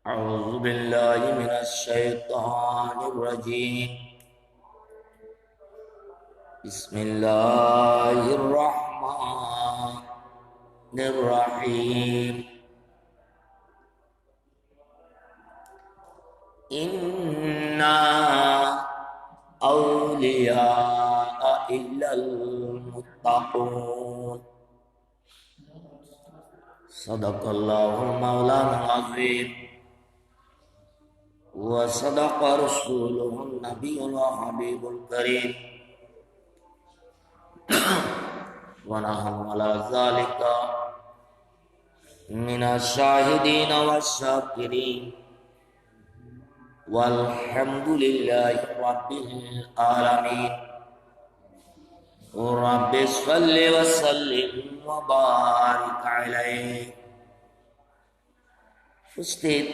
أعوذ بالله من الشيطان الرجيم. بسم الله الرحمن الرحيم. إنا أولياء إلا المتقون. صدق الله مولانا العظيم وصدق رسوله النبي الحبيب الكريم ونحن على ذلك من الشاهدين والشاكرين والحمد لله رب العالمين. رب صل وسلم وبارك عليه. উপস্থিত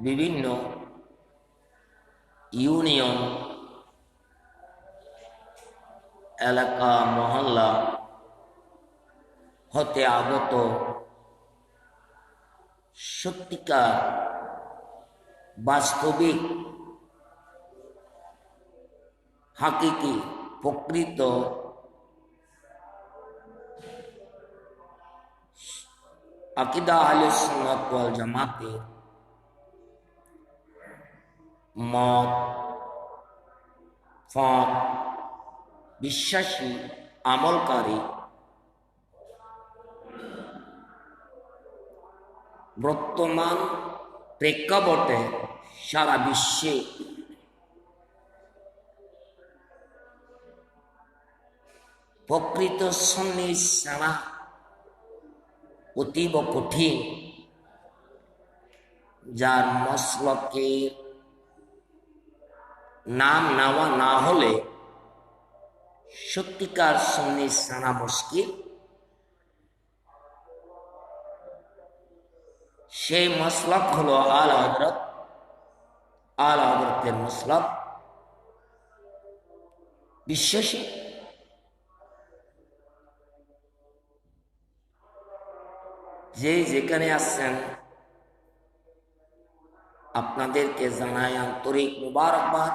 বিভিন্ন ইউনিয়ন, এলাকা, মহল্লা হতে আগত সত্যিকার বাস্তবিক হাকিকি প্রকৃত আকিদা আহলে সুন্নাত ওয়াল জামাতের মত ফাঁক বিশ্বাসী আমলকারী বর্তমান প্রেক্ষাপটে সারা বিশ্বে প্রকৃত সুন্নি ছাড়া অতীব কঠিন, যার মসলকের নাম নেওয়া না হলে সত্যিকার সুন্নি ছাড়া মুশকিল। সেই মসলক হলো আলা হযরতের মসলক। বিশ্বাসী যে যেখানে আছেন আপনাদেরকে জানাই আন্তরিক মুবারকবাদ।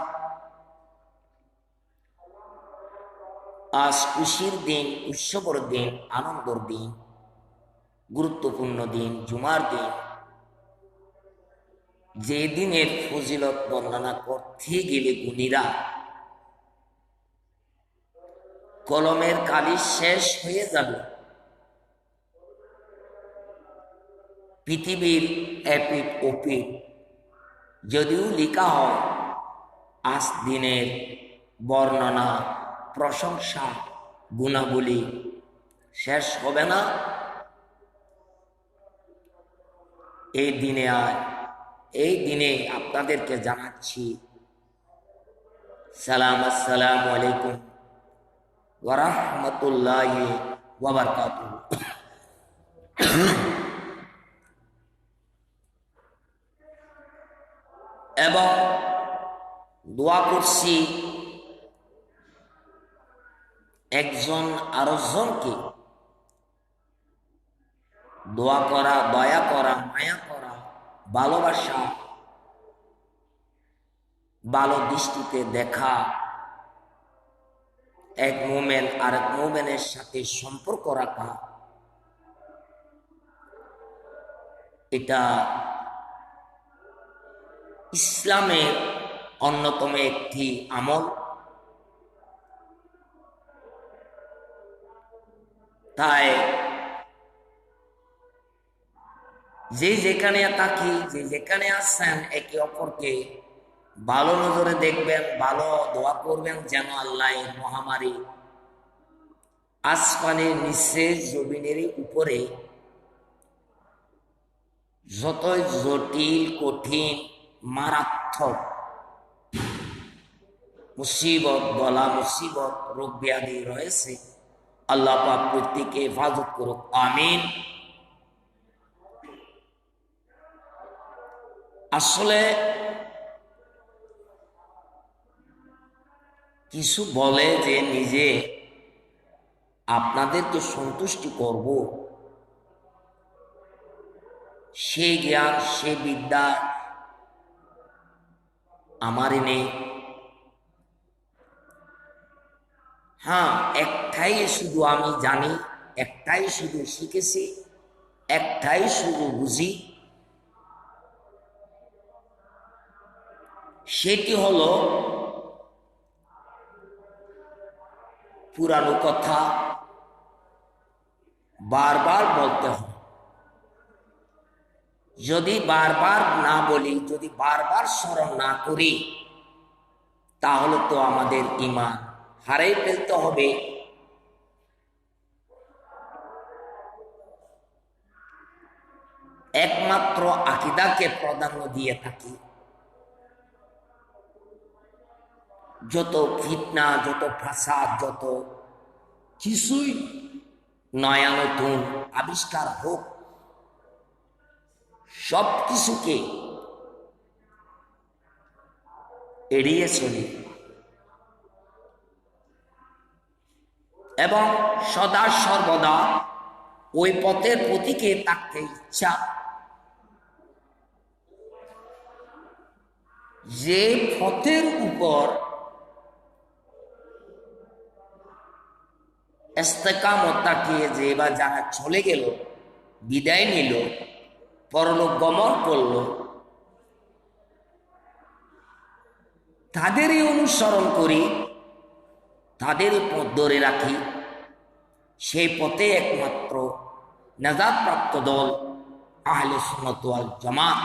আজ খুশির দিন, উৎসবের দিন, আনন্দের দিন, গুরুত্বপূর্ণ দিন, জুমার দিন। যে দিনের ফজিলত বর্ণনা করতে গেলে গুণীরা কলমের কালি শেষ হয়ে যাবে। পৃথিবীর এপিক ওপিক যদিও লেখা হয়, আজ দিনের বর্ণনা, প্রশংসা, গুণাবলী শেষ হবে না। এই দিনে আপনাদেরকে জানাচ্ছি সালাম, আসসালামু আলাইকুম ওয়া রাহমাতুল্লাহি ওয়া বারাকাতুহু। এবং দোয়া করছি একজন আরেকজনকে দোয়া করা, দয়া করা, মায়া করা, ভালোবাসা, ভালো দৃষ্টিতে দেখা, এক মোমেন আরেক মোমেনের সাথে সম্পর্ক রাখা, এটা ইসলামের অন্যতম একটি আমল। তাই যে যেখানে থাকি, যে যেখানে আছেন, একে অপরকে ভালো নজরে দেখবেন, ভালো দোয়া করবেন যেন আল্লাহ মহামারী আসমানের নিচে জমিনের উপরে যতই জটিল, কঠিন, মারাত্মক মুসিবত, বলা মুসিবত, রোগ ব্যাধি রয়েছে, আল্লাহ পাক প্রত্যেককে হেফাজত করুক, আমিন। আসলে কিছু বলে যে নিজে আপনাদেরকে সন্তুষ্টি করব, সে জ্ঞান সে বিদ্যা আমারই নেই। হ্যাঁ, একটাই শুধু আমি জানি, একটাই শুধু শিখেছি, একটাই শুধু বুঝি, সেটি হলো পুরানো কথা বারবার বলতে হয়। যদি বারবার না বলি, যদি বারবার স্মরণ না করি, তাহলে তো আমাদের ঈমান হারিয়ে ফেলতে হবে। একমাত্র আকীদাকে প্রাধান্য দিয়ে থাকি। যত ফিতনা, যত ফাসাদ, যত কিছুই নয়া নতুন আবিষ্কার হোক, সব কিছুকে এড়িয়ে চলি এবং সদা সর্বদা ওই পথের প্রতীকে থাকতে ইচ্ছা, যে পথের উপর ইস্তেকামত তাকিয়ে যে বা যারা চলে গেল, বিদায় নিল, পরলোক গমন করলো, তাদেরই অনুসরণ করি, তাদেরই পথ ধরে রাখি। সেই পথে একমাত্র নাজাতপ্রাপ্ত দল আহলে সুন্নাত ওয়াল জামাত।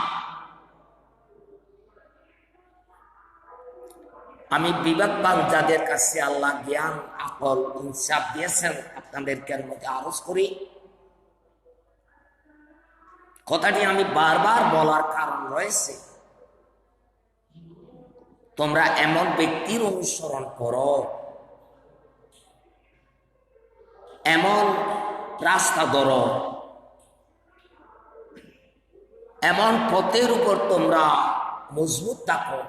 আমি বিবেকবান যাদের কাছে আল্লাহ জ্ঞান, আকল, ইনসাফ দিয়েছেন, আপনাদেরকে মধ্যে আরজ করি, কথাটি আমি বারবার বলার কারণ রয়েছে। তোমরা এমন ব্যক্তির অনুসরণ করো, এমন রাস্তা ধরো, এমন পথের উপর তোমরা মজবুত থাকো,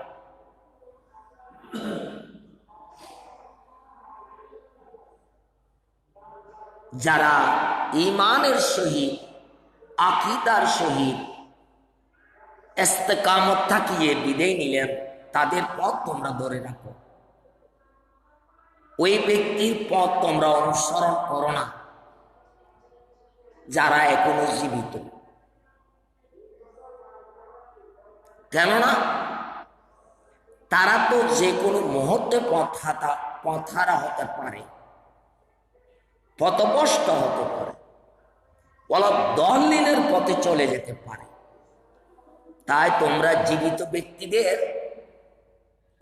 যারা ঈমানের সহিত, আকীদার সহিত ইস্তেকামত থাকিয়ে বিদায় নিলেন, তাদের পথ তোমরা ধরে রাখো। ওই ব্যক্তির পথ তোমরা অনুসরণ করো না যারা এখনো জীবিত। কেননা তারা তো যে কোনো মুহূর্তে পথহারা হতে পারে, পথভ্রষ্ট হতে পারে, ওয়ালা দলিলের পথে চলে যেতে পারে। তাই তোমরা জীবিত ব্যক্তিদের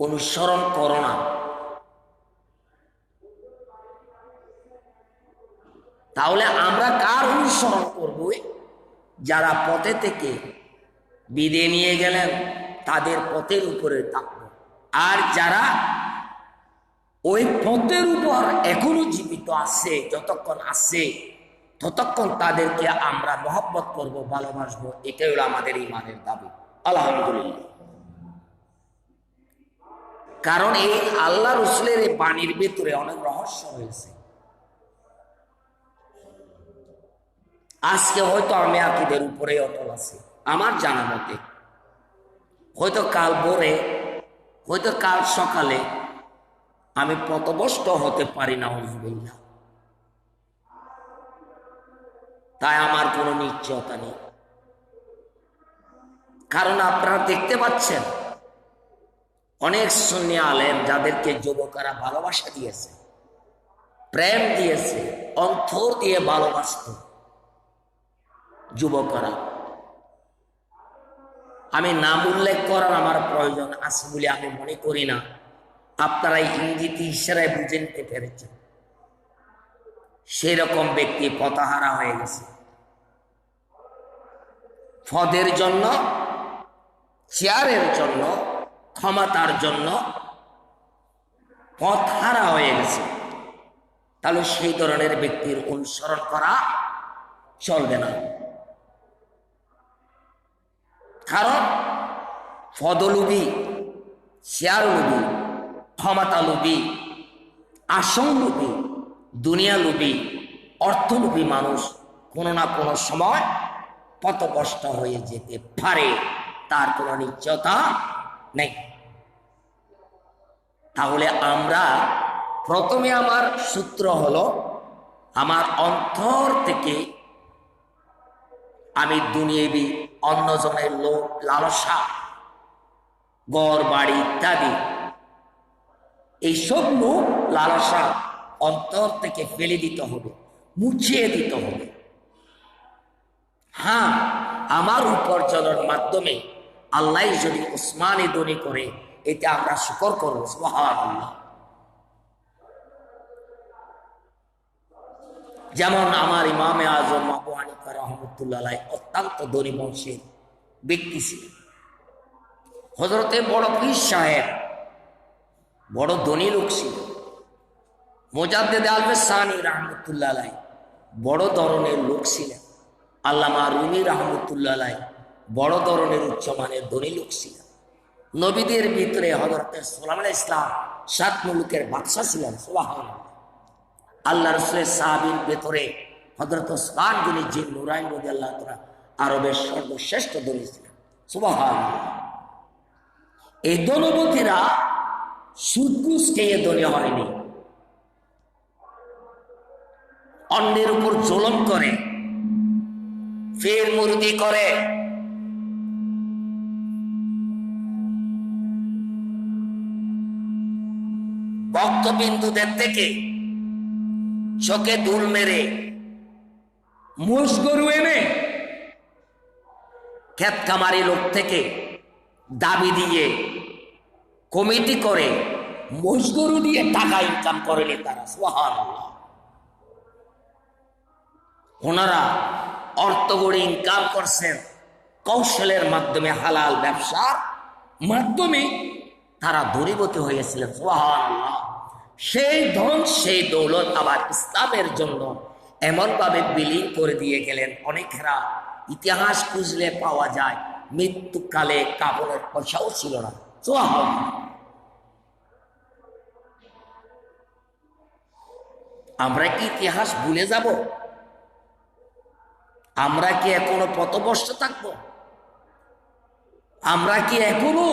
অনুসরণ করো না। তাহলে আমরা কার অনুসরণ করব? যারা পথে থেকে বিদায় নিয়ে গেলেন, তাদের পথের উপরে থাকবো। আর যারা ওই পথের উপর এখনো জীবিত আছে, যতক্ষণ আছে ততক্ষণ তাদেরকে আমরা মহব্বত করব, ভালোবাসবো। এটাই হলো আমাদের ঈমানের দাবি। আলহামদুলিল্লাহ। কারণ এই আল্লাহ রাসূলের এই বাণীর ভিতরে অনেক রহস্য রয়েছে। আজকে হয়তো আমি আকীদার উপরে অটল আছি আমার জানা মতে, হয়তো কাল ভোরে, হয়তো কাল সকালে আমি পথভ্রষ্ট হতে পারি, নাউযুবিল্লাহ। তাই আমার কোনো নিশ্চয়তা নেই। কারণ আপনারা দেখতে পাচ্ছেন অনেক সুন্নি আলেম যাদেরকে যুবকেরা ভালোবাসা দিয়েছে, প্রেম দিয়েছে, অন্তর দিয়ে ভালোবাসত যুবকেরা। আমি নাম উল্লেখ করার আমার প্রয়োজন আছে বলে আমি মনে করি না। আপনারা ইঙ্গিত ইশারায় বুঝে নিতে পেরেছেন। সেই রকম ব্যক্তি পথহারা হয়ে গেছে, পদের জন্য, চেয়ারের জন্য, ক্ষমতার জন্য পথহারা হয়ে গেছে। তাহলে সেই ধরনের ব্যক্তির অনুসরণ করা চলবে না। কারণ পদলোভী, চেয়ারলোভী, ক্ষমতালোভী, আসনলোভী, দুনিয়ালোভী, অর্থলোভী মানুষ কোনো না কোনো সময় পথভ্রষ্ট হয়ে যেতে পারে, তার কোনো নিশ্চয়তা নেই। তাহলে আমরা প্রথমে আমার সূত্র হলো, আমার অন্তর থেকে আমি দুনিয়াবি অন্যজনের লোভ লালসা, ঘর বাড়ি ইত্যাদি এইসব লোভ লালসা অন্তর থেকে ফেলে দিতে হবে, মুছিয়ে দিতে হবে। হ্যাঁ, আমার উপার্জনের মাধ্যমে আল্লাহ যদি উসমানী ধনী করে, এটা আমরা শুকর করবো, সুবহানাল্লাহ। যেমন আমার ইমামে আজম আবু হানিফা রাহমাতুল্লাহ আলাইহি অত্যন্ত ধনী বংশের ব্যক্তি ছিলেন। হযরতে বড় পীর সাহেব বড় ধনী লোক ছিল। মুজাদ্দিদ আল-সানি রাহমাতুল্লাহ আলাইহি বড় ধরনের লোক ছিলেন। আল্লামা রুমি রাহমাতুল্লাহ আলাইহি বড় ধরনের উচ্চমানের ধনী লোক ছিলেন। নবীদের ভিতরে হযরতে সুলাইমান আলাইহিস সালাম 7 মুলুকের বাদশা ছিলেন, সুবহানাল্লাহ। আল্লাহ রাসূলের সাহাবীর ভেতরে হযরত উসমান যিনি জিন নুরাইন রাদিয়াল্লাহু তাআলা আরবের সর্বশ্রেষ্ঠ ধনী ছিলেন, সুবহানাল্লাহ। এই ধনপতিরা সুদ ঘুষ খেয়ে ধনী হয়নি, অন্যের উপর জুলুম করে, ফের মুরদি করে, ভক্তবিন্দুদের থেকে চোখে দুল মেরে মোষ গরু এনে ক্ষেত খামারি লোক থেকে দাবি দিয়ে কমিটি করে মোষ গরু দিয়ে টাকা ইনকাম করেনি তারা, সুবহানাল্লাহ। ওনারা অর্থ গড়ে ইনকাম করছেন কৌশলের মাধ্যমে, হালাল ব্যবসার মাধ্যমে তারা দূরীভূত হয়েছিলেন, সুবহানাল্লাহ। সেই ধন সেই দৌলত আবার ইসলামের জন্য এমন ভাবে বিলীন করে দিয়ে গেলেন। অনেকেরা ইতিহাস খুঁজলে পাওয়া যায় মৃত্যুকালে কাপড়ের পয়সাও ছিল না, সুবহানাল্লাহ। আমরা কি ইতিহাস ভুলে যাব? আমরা কি এখনো পথভ্রষ্ট থাকবো? আমরা কি এখনো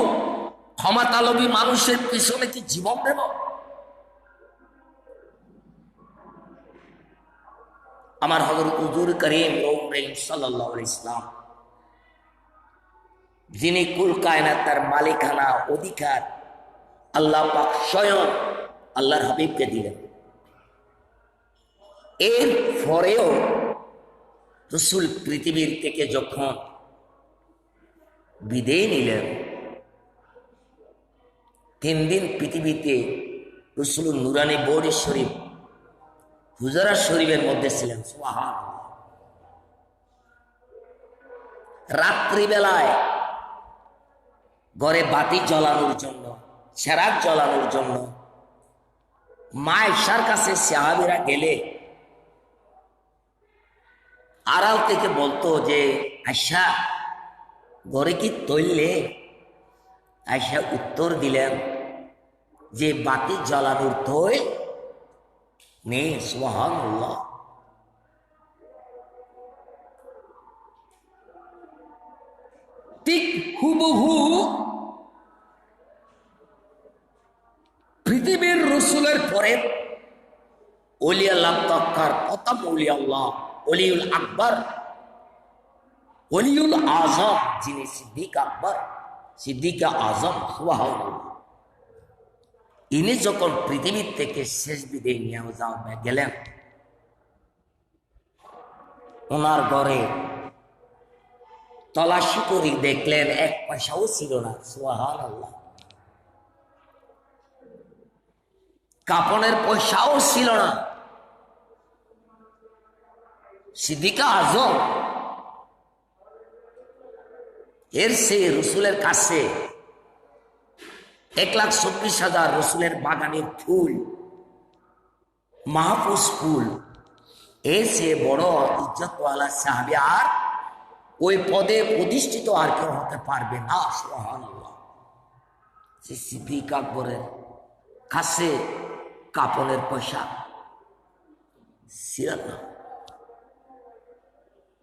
ক্ষমতালোভী মানুষের পিছনে কি জীবন দেব? আমার হযরত হুজুর করিম সাল্লাল্লাহু আলাইহি ওয়াসাল্লাম, যিনি কুল কায়নাতের মালিকানা অধিকার আল্লাহ পাক স্বয়ং আল্লাহর হাবিবকে দিলেন, এর পরেও রাসূল পৃথিবীর থেকে যখন বিদায় নিলেন, 3 দিন পৃথিবীতে রাসূল নুরানি বড়ি শরীফ হুজরা শরীফের মধ্যে ছিলেন, সুবহানাল্লাহ। রাত্রিবেলায় ঘরে বাতি জ্বালানোর জন্য, চেরাগ জ্বালানোর জন্য মা আয়েশার কাছে সাহাবীরা গেলে আড়াল থেকে বলতো যে, আয়েশা ঘরে কি তৈলে? আয়েশা উত্তর দিলেন যে, বাতি জ্বালানোর তৈল নেই, সুবহানাল্লাহ। ঠিক হুবহু পৃথিবীর রাসূলের পরে ওলি আল্লাহ তক্কার প্রথম ওলি আল্লাহ, ওলিউল আকবর, ওলিউল আজম, যিনি সিদ্দিক আকবর, সিদ্দিক আজম, সুবহানাল্লাহ। ইনি যখন পৃথিবীর থেকে শেষ বিদায় নিয়ে গেলেন, ওনার ঘরে তলাশি করে দেখলেন 1 পয়সাও ছিল না, সুবহানাল্লাহ। কাপড়ের পয়সাও ছিল না। সিদ্দিক আজম এর সে রসুলের কাছে 1,24,000 রসুলের বাগানের ফুল, মাহফুজ ফুল, এর সে বড় ইজ্জতওয়ালা সাহাবী আর ওই পদে প্রতিষ্ঠিত আর কেউ হতে পারবে না, সুবহানাল্লাহ। সে সিদ্দিক আকবরের কাছে কাপড়ের পয়সা ছিল না।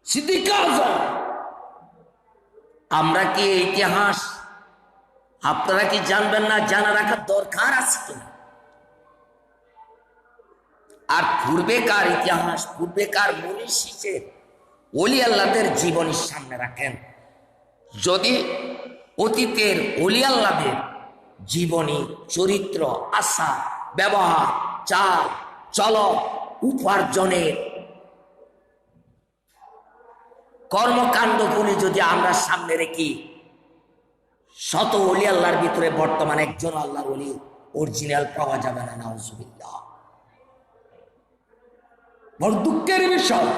সিদ্দিক আজম আমরা কি এই ইতিহাস আপনারা কি জানবেন না? জানা রাখার দরকার আছে কিনা? আর পূর্বেকার ইতিহাস, পূর্বেকার মনীষীদের, ওলি আল্লাহদের জীবনের সামনে রাখেন। যদি অতীতের ওলি আল্লাহদের জীবনী, চরিত্র, আশা, ব্যবহার, চাল চলন, উপার্জনের কর্মকাণ্ডগুলি যদি আমরা সামনে রেখি, শত ওলি আল্লাহর ভিতরে বর্তমানে একজন আল্লাহর ওলি অরিজিনাল পাওয়া যাবে না। নাউজুবিল্লাহ। বড় দুঃখের বিষয়।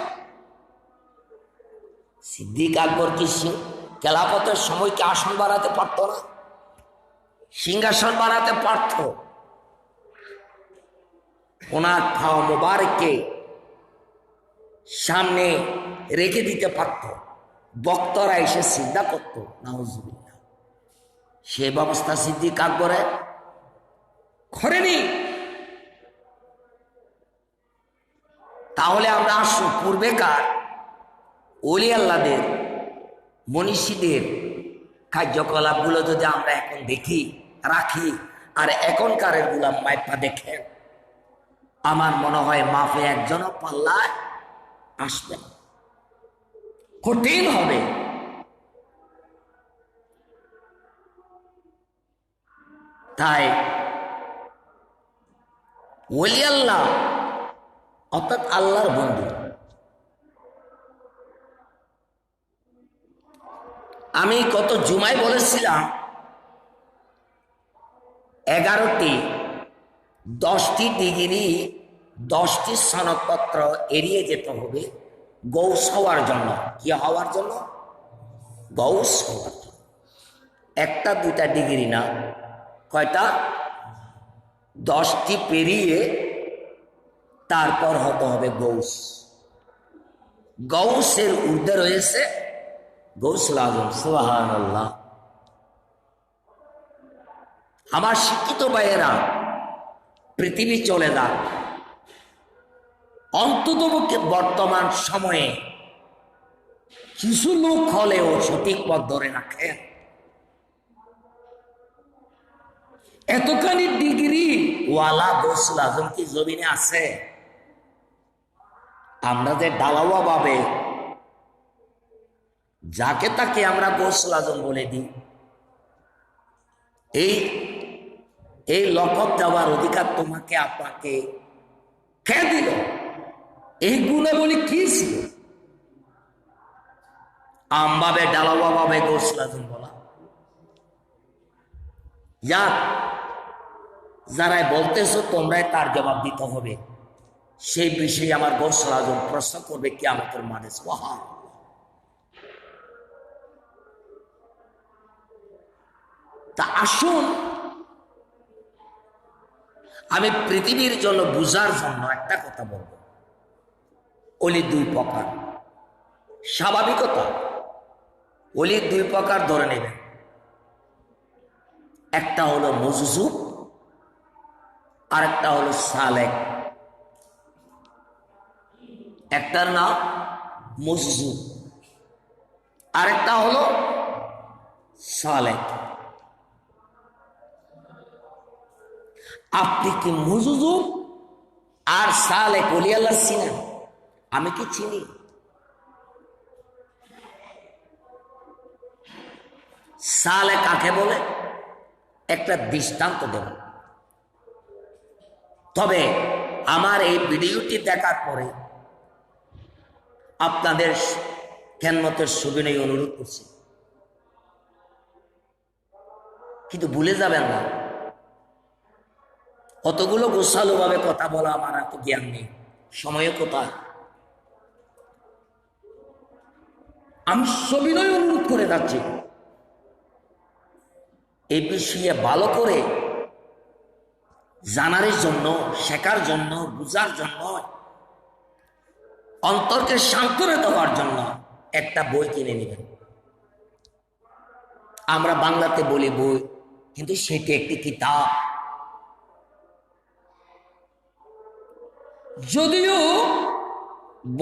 সিদ্দিক আকবর কি খেলাফতের সময় কি আসন বাড়াতে পারত না? সিংহাসন বাড়াতে পারত। ওনার খাওয়া মোবারককে সামনে রেখে দিতে পারত, বক্তরা এসে সিদ্ধা করত। নাউজুবিল্লাহ। সে ব্যবস্থা সিদ্দিক আকবরে করেনি। তাহলে আমরা আসুন পূর্বেকার ওলি আল্লাহদের, মনীষীদের কার্যকলাপগুলো যদি আমরা এখন দেখি, রাখি, আর এখনকার গুলা মাইপা দেখেন, আমার মনে হয় মাফে একজনও পাল্লায় আসবে না, কঠিন হবে। তাই ওলি আল্লাহ অর্থাৎ আল্লাহর বন্ধু, আমি কত জুমায় বলেছিলাম 11টি 10টি ডিগ্রি 10টি সনদপত্র এড়িয়ে যেতে হবে গৌস হওয়ার জন্য। কি হওয়ার জন্য? গৌস হওয়ার জন্য। একটা দুটা ডিগ্রি না, কয়টা? 10টি পেরিয়ে তারপর হতে হবে গৌস। গৌসের ঊর্ধ্বে রয়েছে গৌসুল আজম। সুবহানাল্লাহ। আমার শিক্ষিত ভাইয়েরা, পৃথিবী চলে যাক, অন্ততপক্ষে বর্তমান সময়ে কিছু লোক হলেও সঠিক পথ ধরে রাখেন। এতখানি ডিগ্রি ওয়ালা গৌসুল আজম কি জমিনে আছে? আমরা যে ডালাওয়া ভাবে যাকে তাকে আমরা গৌসুল আজম বলে দিই, এই লকব দেওয়ার অধিকার তোমাকে আপনাকে কে দিল? এই গুণাবলী কি ছিল? আমভাবে ডালাওয়া ভাবে গৌসুল আজম বলা। যারাই বলতেছো তোমরাই তার জবাব দিতে হবে। সেই বিষয়ে আমার গৌসুল আজম প্রশ্ন করবে কিয়ামতের মাঠে। সুবহানাল্লাহ। তা আসুন, আমি পৃথিবীর জন্য বুঝার জন্য একটা কথা বলব। ওলি দুই প্রকার, স্বাভাবিকতা। ওলি দুই প্রকার ধরে নেবেন। একটা হলো মজজুব, আর একটা হলো সালেক। একটার নাম মজজুব, আর একটা হলো সালেক। আপনি কি মজজুব আর সালেক ওলি আল্লাহ চিনেন? আমি কি চিনি? সালেক কাকে বলে একটা দৃষ্টান্ত দেব। তবে আমার এই ভিডিওটি দেখার পরে আপনাদের খেদমতের সুবিনয় অনুরোধ করছি, কিন্তু ভুলে যাবেন না, কতগুলো গোছালো ভাবে কথা বলা আমার এত জ্ঞান নেই, সময় কোথায়। আমি সবিনয় অনুরোধ করে যাচ্ছি, এই বিষয়ে ভালো করে জানার জন্য, শেখার জন্য, বুঝার জন্য, অন্তরকে শান্ত দেওয়ার জন্য একটা বই কিনে নেবেন। আমরা বাংলাতে বলি বই, কিন্তু সেটি একটি কিতাব। যদিও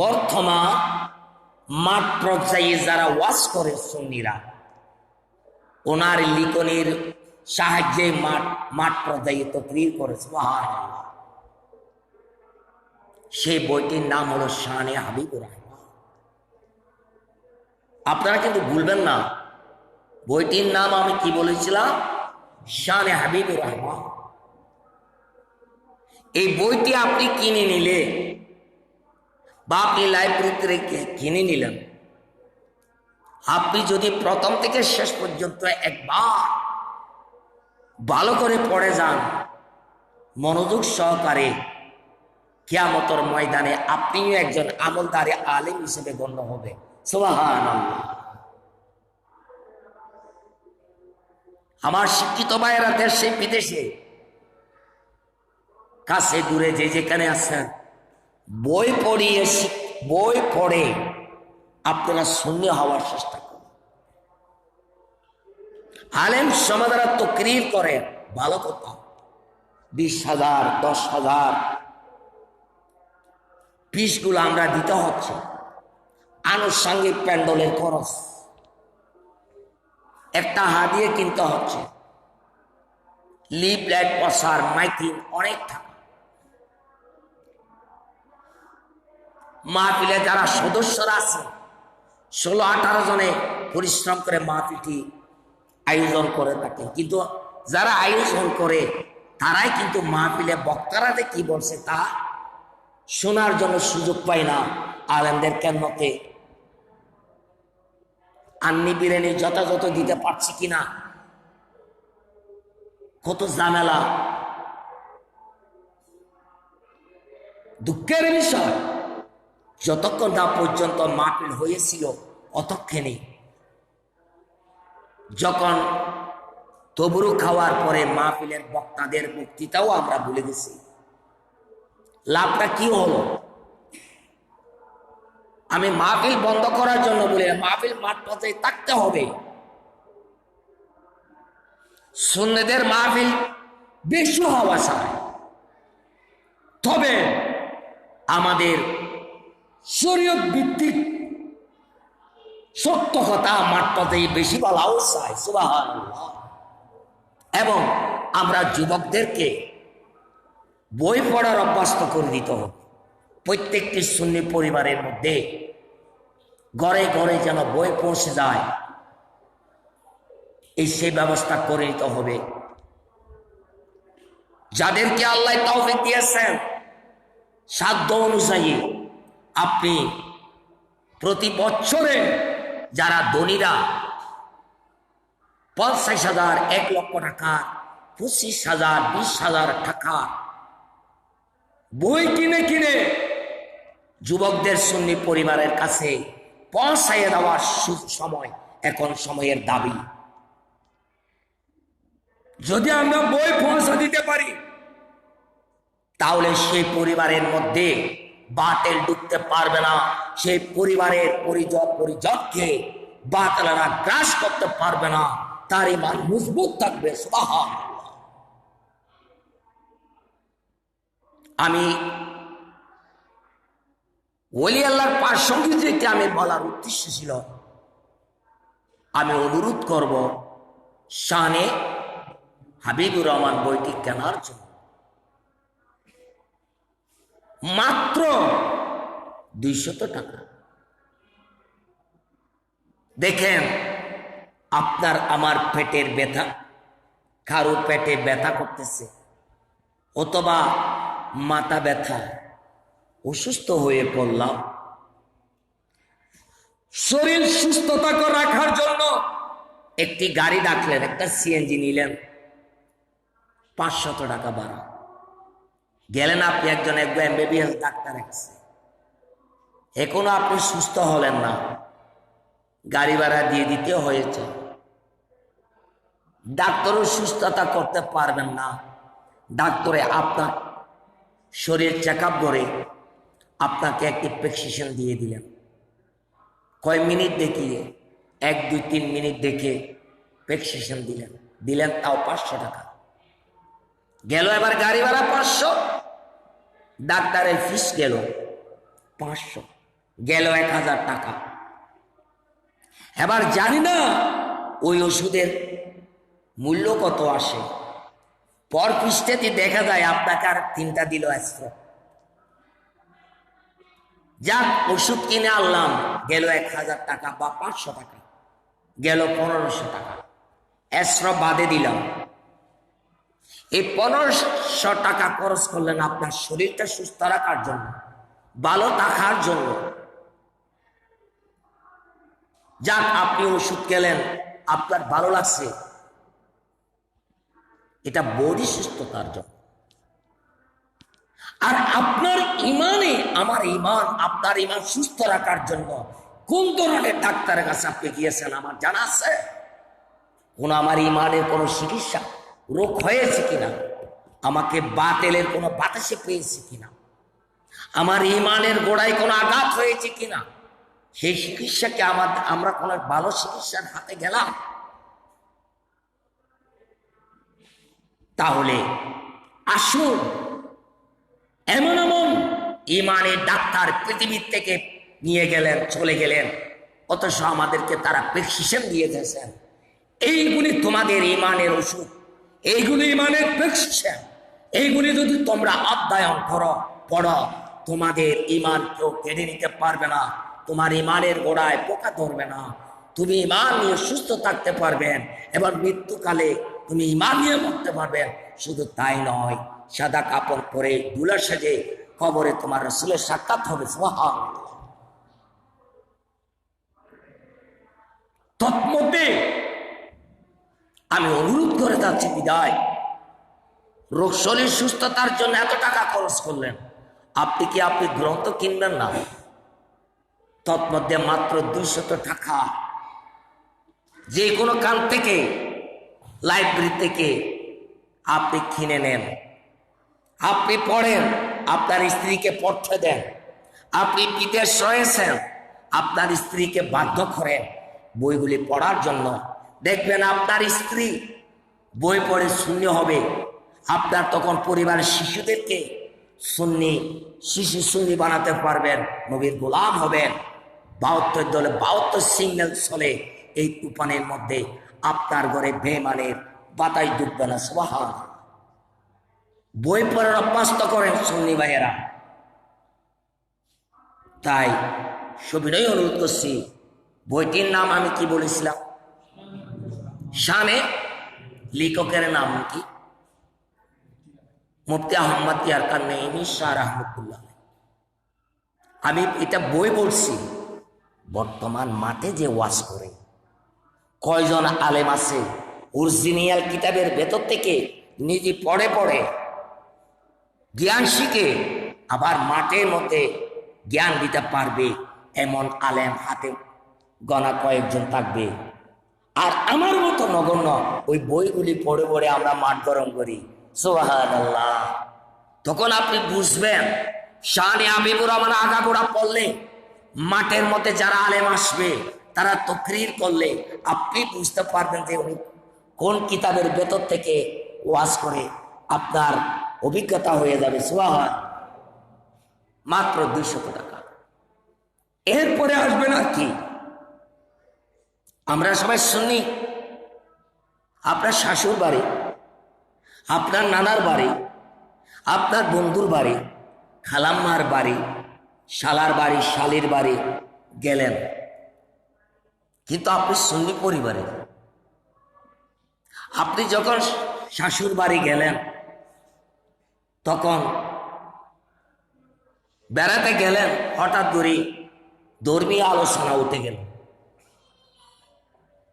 বর্তমান মাঠ পর্যায়ে যারা ওয়াজ করে সুন্নিরা, ওনার লিখনির সাহায্যে মাঠ পর্যায়ে তকরীর করে সুবহানাল্লাহ। সেই বইটির নাম হলো শানে হাবিবুর রহমান। আপনারা কিন্তু ভুলবেন না, বইটির নাম আমি কি বলেছিলাম? শানে হাবিবুর রহমান। এই বইটি আপনি কিনে নিলে বা আপনি লাইব্রেরিতে রেখে কিনে নিলেন, আপনি যদি প্রথম থেকে শেষ পর্যন্ত একবার ভালো করে পড়ে যান মনোযোগ সহকারে, কিয়ামতের ময়দানে আপনিও একজন আমলদারে আলেম হিসেবে গণ্য হবে। সুবহানাল্লাহ। আমার শিক্ষিত ভাইয়েরা দেশে বিদেশে কাছে দূরে যে যেখানে আছেন, বই পড়ে আপনারা শূন্য হওয়ার চেষ্টা করুন। আলেম সমাদারা তকরীর করে, ভালো কথা, 20,000 10,000 পিসগুলো আমরা দিতে হচ্ছে, আনুষঙ্গিক প্যান্ডলের খরচ, একটা হাদিয়ে কিনতে হচ্ছে, লিফলেট প্রসার, মাইকিং, অনেক টাকা। মাহফিলে যারা সদস্যরা আছে 16-18 জনে পরিশ্রম করে মাহফিলটি আয়োজন করে থাকে, কিন্তু যারা আয়োজন করে তারাই কিন্তু মাহফিলে বক্তারা যে কি বলছে তা শোনার জন্য সুযোগ পায় না। আলেমদের কেন্দ্রতে আন্নি বিরিয়ানি যথাযথ দিতে পারছি কিনা, কত ঝামেলা। দুঃখের বিষয়, যতক্ষণ না পর্যন্ত মাহফিল হয়েছিল অতক্ষণে, যখন তবরু খাওয়ার পরে মাহফিলের বক্তাদের বক্তৃতাও আমরা ভুলে গেছি। লাভটা কি হলো? আমি মাহফিল বন্ধ করার জন্য বলি, মাহফিল মাঠ পর্যায়ে থাকতে হবে। সুন্নিদের মাহফিল বেশি হওয়া চায়, তবে আমাদের শরীয়ত ভিত্তিক সত্য কথা মাঠ পর্যায়ে বেশি বলাও চায়। সুবহানাল্লাহ। এবং আমরা যুবকদেরকে বই পড়ার অভ্যস্ত করে দিতে হবে। প্রত্যেকটি সুন্নি পরিবারের মধ্যে ঘরে ঘরে যেন বই পৌঁছে যায়, সেই ব্যবস্থা করে নিতে হবে। যাদেরকে আল্লাহ তৌফিক দিয়েছেন সাধ্য অনুযায়ী, আপনি প্রতি বছরে যারা ধনীরা 50,000, 1 লক্ষ টাকা, 25,000, 20,000 টাকা বই কিনে কিনে যুবকদের সুন্নি পরিবারের কাছে পৌঁছাইয়ে দেওয়ার সময় এখন সময়ের দাবি। যদি আমরা বই পৌঁছা দিতে পারি, তাহলে সেই পরিবারের মধ্যে বাতিল ঢুকতে পারবে না, সেই পরিবারের পরিজনকে বাতিলরা গ্রাস করতে পারবে না, তার ঈমান মজবুত থাকবে। সুবহানাল্লাহ। আমি ওলি আল্লাহর প্রাসঙ্গিক যেটা আমি বলার উদ্দেশ্য ছিল, আমি অনুরোধ করব শানে হাবিবুর রহমান বইটি কেনার জন্য। মাত্র 200 টাকা। দেখেন, আপনার আমার পেটের ব্যথা, কারো পেটে ব্যথা করতেছে অথবা মাথা ব্যথা, অসুস্থ হয়ে পড়লাম, শরীর সুস্থতা রাখার জন্য একটি গাড়ি ডাকলেন, একটা সিএনজি নিলেন, 500 টাকা ভাড়া। গেলেন আপনি একজন এমবিবিএস ডাক্তার কাছে, এখনো আপনি সুস্থ হলেন না, গাড়ি ভাড়া দিয়ে দিতে হয়েছে। ডাক্তারও সুস্থতা করতে পারবেন না, ডাক্তারে আপনার শরীর চেক আপ করে আপনাকে একটি প্রেসক্রিপশন দিয়ে দিলেন। কয় মিনিট দেখিয়ে, 1, 2, 3 মিনিট দেখে প্রেসক্রিপশন দিলেন, তাও 500 টাকা গেল। এবার গাড়ি ভাড়া 500, ডাক্তারের ফিস গেল 500, গেল 1,000 টাকা। এবার জানি না ওই ওষুধের মূল্য কত আসে, পর পৃষ্ঠেতে দেখা যায় আপনাকে আর 3টা দিল অ্যাস্ট্রো। যাক, ওষুধ কিনে আনলাম, গেল 1000 টাকা বা 500 টাকা, গেল 1500 টাকা, অ্যাস্ট্রো বাদে দিলাম। এই 1500 টাকা খরচ করলেন আপনার শরীরটা সুস্থ রাখার জন্য, ভালো থাকার জন্য। যাক, আপনি ওষুধ খেলেন, আপনার ভালো লাগছে, এটা বডি সুস্থতার জন্য। আর আপনার ইমানে, আমার ইমান, আপনার ইমান সুস্থ রাখার জন্য কোন ধরনের ডাক্তারের কাছে আপনি গিয়েছেন আমার জানা আছে? কোন আমার ইমানের কোন চিকিৎসা, রোগ হয়েছে কিনা, আমাকে বাতেলের কোনো বাতাসে পেয়েছে কিনা, আমার ইমানের গোড়ায় কোনো আঘাত হয়েছে কিনা, সেই চিকিৎসাকে আমরা কোন ভালো চিকিৎসার হাতে গেলাম? তাহলে আসুন, এমন এমন ইমানের ডাক্তার পৃথিবীর থেকে নিয়ে গেলেন, চলে গেলেন, অথচ আমাদেরকে তারা প্রেসক্রিপশন দিয়ে দিয়েছেন, এইগুলি তোমাদের ইমানের ওষুধ, এইগুলি ইমানের প্রেসক্রিপশন, এইগুলি যদি তোমরা অধ্যয়ন করো, পড়ো, তোমাদের ইমান কেউ কেড়ে নিতে পারবে না, তোমার ইমানের গোড়ায় পোকা ধরবে না, তুমি ইমান নিয়ে সুস্থ থাকতে পারবেন এবং মৃত্যুকালে তুমি ইমান নিয়ে মরতে পারবেন। শুধু তাই নয়, সাদা কাপড় পরে দুলা সেজে কবরে তোমার রাসূলের সাক্ষাৎ হবে। সুবহানাল্লাহ। তৎমধ্যে আমি অনুরোধ করে যাচ্ছি, বিদায়, রোগ শরীর সুস্থতার জন্য এত টাকা খরচ করলেন, আপনি কি আপনি গ্রন্থ কিনবেন না? তৎমধ্যে মাত্র 200 টাকা যে কোনো কান থেকে, লাইব্রেরি থেকে আপনি কিনে নেন, আপনি পড়েন, আপনার স্ত্রীকে পড়তে দেন, আপনি বিদেশ রয়েছেন, আপনার স্ত্রীকে বাধ্য করেন বইগুলি পড়ার জন্য। দেখবেন আপনার স্ত্রী বই পড়ে শূন্য হবে, আপনার তখন পরিবারের শিশুদেরকে সুন্নি বানাতে পারবেন, নবীর গোলাম হবেন। 72 দলে 72 সিগন্যাল চলে, এই তুফানের মধ্যে আপনার ঘরে বেমানের বাতাই ডুববে না। সুবহানাল্লাহ। বই পড়ার অভ্যাস তো করেন সুন্নি ভাইয়েরা। তাই সবিনয় অনুরোধ করছি, বইটির নাম আমি কি বলেছিলাম? শানে, লেখকের নাম কি? মুফতি আহমদ ইয়ারকান নঈমী শাহ রাহমাতুল্লাহ। আমি এটা বই বলছি, বর্তমান মাঠে যে ওয়াজ করে কয়জন আলেম আছে অরিজিনাল কিতাবের ভেতর থেকে নিজে পড়ে পড়ে জ্ঞান শিখে আবার মাঠের মধ্যে জ্ঞান দিতে পারবে, এমন আলেম হাতে গণা কয়েকজন থাকবে। আর আমার মতো নগণ্য ওই বইগুলি পড়ে পড়ে আমরা মাঠ গরম করি। সুবহানাল্লাহ। তখন আপনি বুঝবেন, শানে হাবিবুর রহমান আগাগোড়া পড়লে, মাঠের মধ্যে যারা আলেম আসবে তারা তাকরীর করলে আপনি বুঝতে পারবেন যে উনি কোন কিতাবের ভেতর থেকে ওয়াজ করে, আপনার অভিজ্ঞতা হয়ে যাবে। সুবহানাল্লাহ। মাত্র 200 টাকা। এরপরে আসবেন আর কি? আমরা সবাই শুনি, আপনার শাশুর বাড়ি, আপনার নানার বাড়ি, আপনার বন্ধুর বাড়ি, খালাম্মার বাড়ি, শালার বাড়ি, শালির বাড়ি গেলেন, কিন্তু আপনি সুন্নি পরিবারে। আপনি যখন শাশুর বাড়ি গেলেন, তখন বেড়াতে গেলেন, হঠাৎ করে ধর্মীয় আলোচনা উঠে গেল।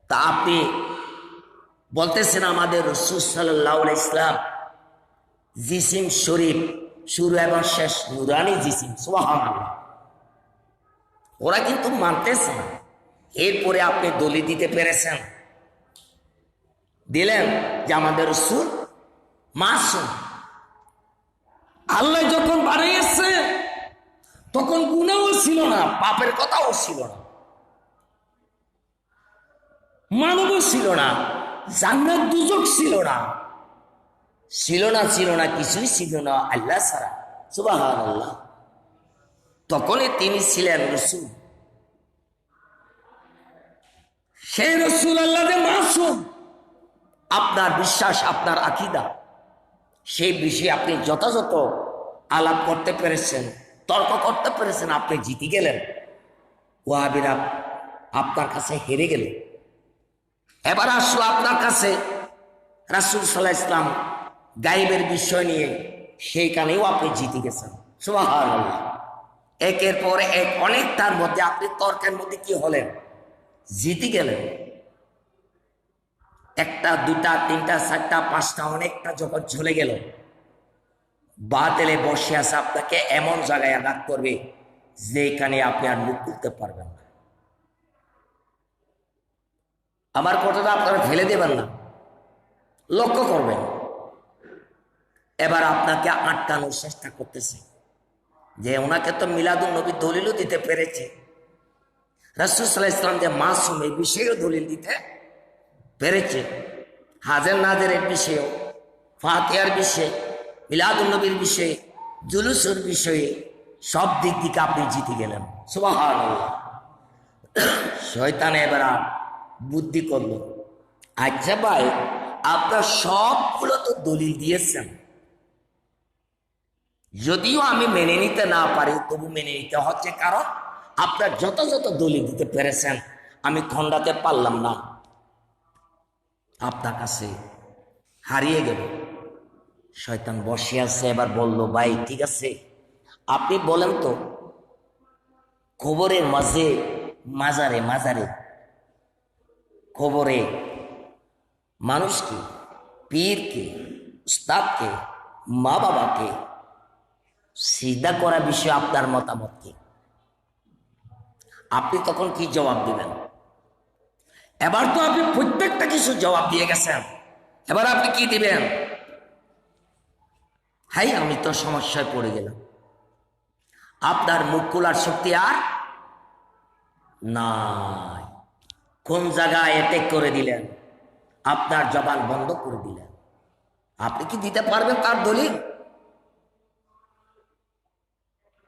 তা আপনি বলতেছেন আমাদের রাসূল সাল্লাল্লাহু আলাইহি ওয়াসাল্লাম জিসিম শরীফ, শুরু এবং শেষ নুরানি জিসিম। সুবহানাল্লাহ। ওরা কিন্তু মানতেছে না। এরপরে আপনি দলিল দিতে পেরেছেন, দিলেন যে আমাদের রাসূল মাসুম। আল্লাহ যখন বানিয়েছে তখন গুনাহও ছিল না, পাপের কথাও ছিল না, মানবও ছিল না, জান্নাত দুজক ছিল না, ছিল না কিছুই ছিল না আল্লাহ ছাড়া। সুবহানাল্লাহ। তখনই তিনি ছিলেন রাসূল। সেই রসুল আল্লাহ যে মাসুম, আপনার বিশ্বাস, আপনার আকীদা, সেই বিষয়ে আপনি যথাযথ আলাপ করতে পেরেছেন, তর্ক করতে পেরেছেন, আপনি জিতে গেলেন। ওয়াহাবিরা আপনার কাছে হেরে গেল। এবার আসলো আপনার কাছে রাসূল সাল্লাল্লাহু আলাইহি ওয়াসাল্লাম গায়েবের বিষয় নিয়ে, সেইখানেও আপনি জিতে গেছেন। সুবহানাল্লাহ। একের পর এক অনেকটার মধ্যে আপনি তর্কের মধ্যে কি হলেন? জিতে গেলেন। একটা, দুটা, তিনটা, চারটা, পাঁচটা, অনেকটা যখন চলে গেল, বাতিলে বসে আছে, আপনাকে এমন জায়গায় আঘাত করবে যেখানে আপনি আর মুখ খুলতে পারবেন না। আমার কথাটা আপনারা ফেলে দেবেন না, লক্ষ্য করবেন। এবার আপনাকে আটকানোর চেষ্টা করতেছে যে ওনাকে তো মিলাদুন নবী দলিলও দিতে পেরেছে, রাসূল সাল্লাল্লাহু আলাইহি ওয়াসাল্লাম যে মাসুম এই বিষয়েও দলিল দিতে পেরেছে, হাজের নাজেরের বিষয়েও, ফাতিহার বিষয়ে, মিলাদুন নবীর বিষয়ে, জুলুসের বিষয়ে, সব দিক থেকে আপনি জিতে গেলেন। সুবহানাল্লাহ। শয়তান এবার বুদ্ধি করলো, আচ্ছা ভাই, আপনার সবগুলো তো দলিল দিয়েছেন, যদিও আমি মেনে নিতে না পারি তবু মেনে নিতে হচ্ছে, কারণ আপনার যথাযথ দলিল দিতে পেরেছেন, আমি খণ্ডাতে পারলাম না, আপনার কাছে হারিয়ে গেল। শয়তান বসে আছে, এবার বলল, ভাই ঠিক আছে, আপনি বলেন তো, কবরের মাঝে, মাজারে মাজারে কবরে মানুষকে, পীরকে, উস্তাদকে, মা বাবাকে সিজদা করা বিষয়ে আপনার মতামত কি? আপনি তখন কি জবাব দিবেন? এবার তো আপনি প্রত্যেকটা কিছু জবাব দিয়ে গেছেন, এবার আপনি কি দিবেন? হাই, আমি তো সমস্যায় পড়ে গেলাম। আপনার মুখ খোলার শক্তি আর নাই। কোন জায়গায় অ্যাটাক করে দিলেন, আপনার জবান বন্ধ করে দিলেন। আপনি কি দিতে পারবেন তার দলিল?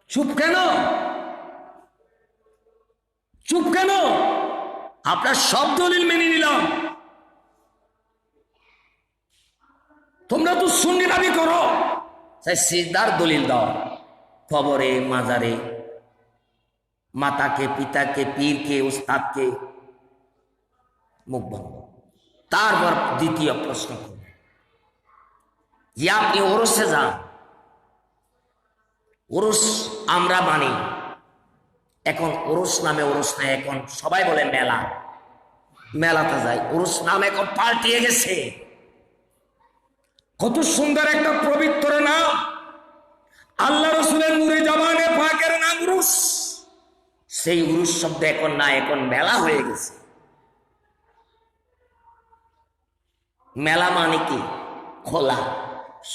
চুপ কেন? চুপ কেন? আপনার সব দলিল মেনে নিলাম, তোমরা তো সুন্নি দাবি করো, তাই সিজদার দলিল দাও। কবরে, মাজারে, মাতাকে, পিতাকে, পীরকে, উস্তাদকে, মুখ বন্ধ। তারপর দ্বিতীয় প্রশ্ন করবে যে আপনি ওরসে যান, ওরস আমরা মানি, এখন ওরস নামে ওরস নাই, এখন সবাই বলে মেলা, মেলাতে যায়, ওরস নাম এখন পাল্টিয়ে গেছে। কত সুন্দর একটা পবিত্র নাম, আল্লাহ রসুলের নূরে জামানে পাকের নাম উরুস, সেই উরুস শব্দ এখন না, এখন মেলা হয়ে গেছে। মেলা মানে কি? খোলা,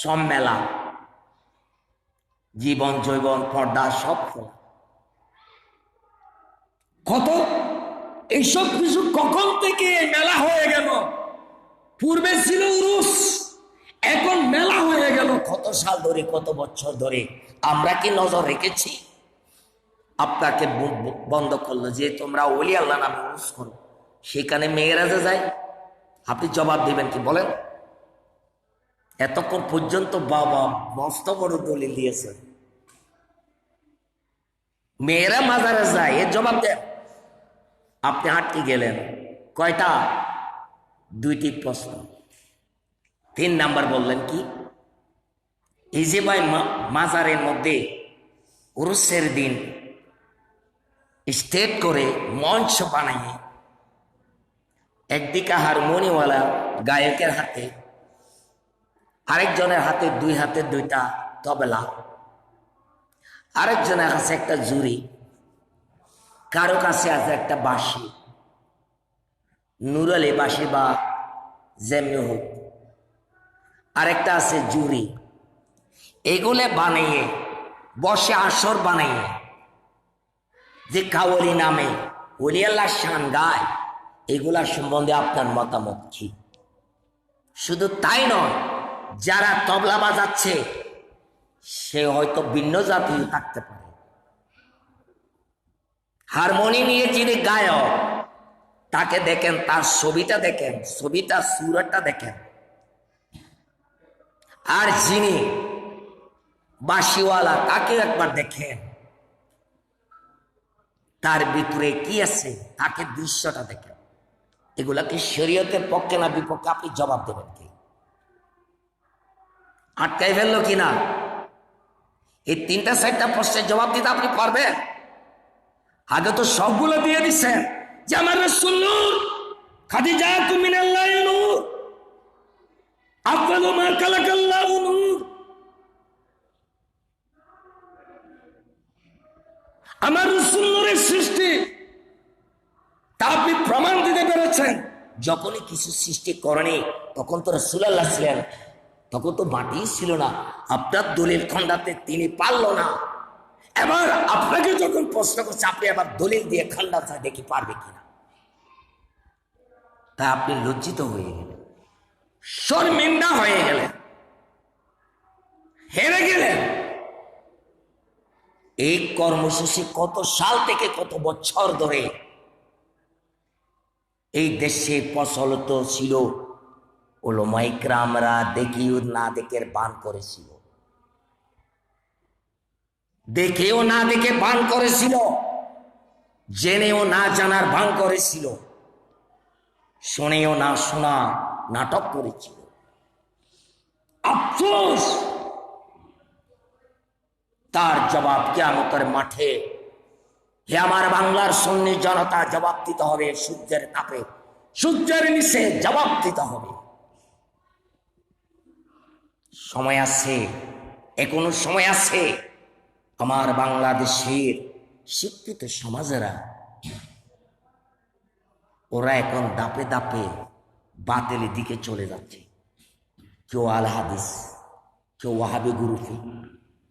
সব মেলা, জীবন জৈবন পর্দা সব খোলা। কত এইসব কিছু কখন থেকে মেলা হয়ে গেল? পূর্বে ছিল উরুস, এখন মেলা হয়ে গেল। কত সাল ধরে, কত বছর ধরে আমরা কি নজর রেখেছি? আপনাকে বন্ধ করলো যে তোমরা ওলি আল্লাহ নামে উরুস করো, সেখানে মেয়েরা যে যায়, আপনি জবাব দিবেন কি বলেন? এতক্ষণ পর্যন্ত বাবা মস্ত বড় দলিল দিয়েছেন, মেয়েরা মাজারে যায়, এর জবাব দেন। আপনি আটকে গেলেন। কয়টা? দুইটি প্রশ্ন। 3 নাম্বার বললেন কি? এই যে ভাই মাজারের মধ্যে উরুসের দিন স্টেজ করে মঞ্চ বানিয়ে, একদিকে হারমোনিওয়ালা গায়কের হাতে, আরেকজনের হাতে 2 হাতে 2টা তবলা, আরেকজনের কাছে একটা জুরি, কারো কাছে আছে একটা বাঁশি, নুরালি বাঁশি বা যেমনি হোক, আরেকটা আছে জুরি, এগুলো বানিয়ে বসে আসর বানিয়ে যে কাওয়ালি নামে ওলি আল্লাহ শান গায়, এগুলা সম্বন্ধে আপনার মতামত কি? শুধু তাই নয়, যারা তবলা বাজাচ্ছে সে হয়তো ভিন্ন জাতীয় থাকতে পারে, হারমোনি নিয়ে যিনি গায়ক তাকে দেখেন, তার ছবিটা দেখেন, ছবিটা সুরতটা দেখেন। আর যিনি বাসিওয়ালা তাকে একবার দেখেন, তার ভিতরে কি আছে, তাকে দৃশ্যটা দেখেন। এগুলা কি শরীয়তের পক্ষে না বিপক্ষে? আপনি জবাব দেবেন কি? আটকাই ফেললো কিনা? এই 3-4টা প্রশ্নের জবাব দিতে আপনি পারবেন? আগে তো সবগুলো দিয়ে দিচ্ছেন যে আমার রাসূল নূর, খাদিজাতু মিনাল্লাহি নূর, আফদালু মা খালাকাল্লাহু নূর। আমার রাসূল নূরের সৃষ্টি, তা আপনি প্রমাণ দিতে পেরেছেন। যখনই কিছু সৃষ্টি করেনি তখন তো রাসূলুল্লাহ ছিলেন, তখন তো মাটি ছিল না। আপনার দলিল খণ্ডাতে তিনি পারল না। এবার আপনাকে যখন প্রশ্ন করছে, আপনি আবার দলিল দিয়ে খণ্ডাতে দেখি পারবে কিনা। তা আপনি লজ্জিত হয়ে গেলেন, শর্মিন্দা হয়ে গেলেন, হেরে গেলেন। এই কর্মসূচি কত সাল থেকে কত বছর ধরে এই দেশে প্রচলিত ছিল। উলামায়ে কেরামরা দেখিও না দেখে বান করেছিল, দেখেও না দেখে বান করেছিল, জেনেও না জানার ভান করেছিল, শুনেও না শোনা নাটক করেছিল। আফসোস, তার জবাব কিয়ামতের মাঠে হে আমার বাংলার সুন্নি জনতা জবাব দিতে হবে। সূর্যের তাপে, সূর্যের নিচে জবাব দিতে হবে। সময় আছে, এখনো সময় আছে। আমার বাংলাদেশের শিক্ষিত সমাজেরা, ওরা এখন দাপে দাপে বাতিলের দিকে চলে যাচ্ছে। কেউ আল হাদিস, কেউ ওয়াহাবি গ্রুপে,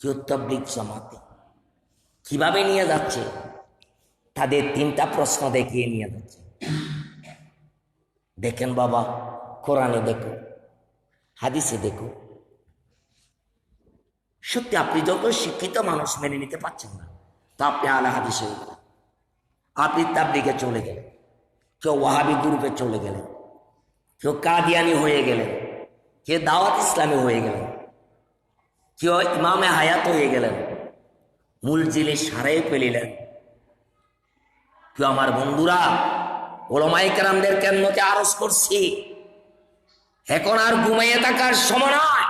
কেউ তাবলীগ জামাতে। কিভাবে নিয়ে যাচ্ছে? তাদের 3টা প্রশ্ন দেখিয়ে নিয়ে যাচ্ছে। দেখেন বাবা, কোরআনে দেখো, হাদিসে দেখো। সত্যি আপনি যখন শিক্ষিত মানুষ মেনে নিতে পারছেন না, তো আপনি আলা হাদিস হয়ে গেলেন, আপনি তাবলীগে চলে গেলেন, কেউ ওয়াহাবি গ্রুপে চলে গেলেন, কেউ কাদিয়ানি হয়ে গেলেন, কেউ দাওয়াত ইসলামী হয়ে গেলেন, কেউ ইমামে হায়াত হয়ে গেলেন, মূল জিনিস হারাই ফেলিলেন। কেউ আমার বন্ধুরা, উলামায়ে কেরামদের কেন্দ্রকে আরজ করছি, এখন আর ঘুমাইয়ে থাকার সময় নয়,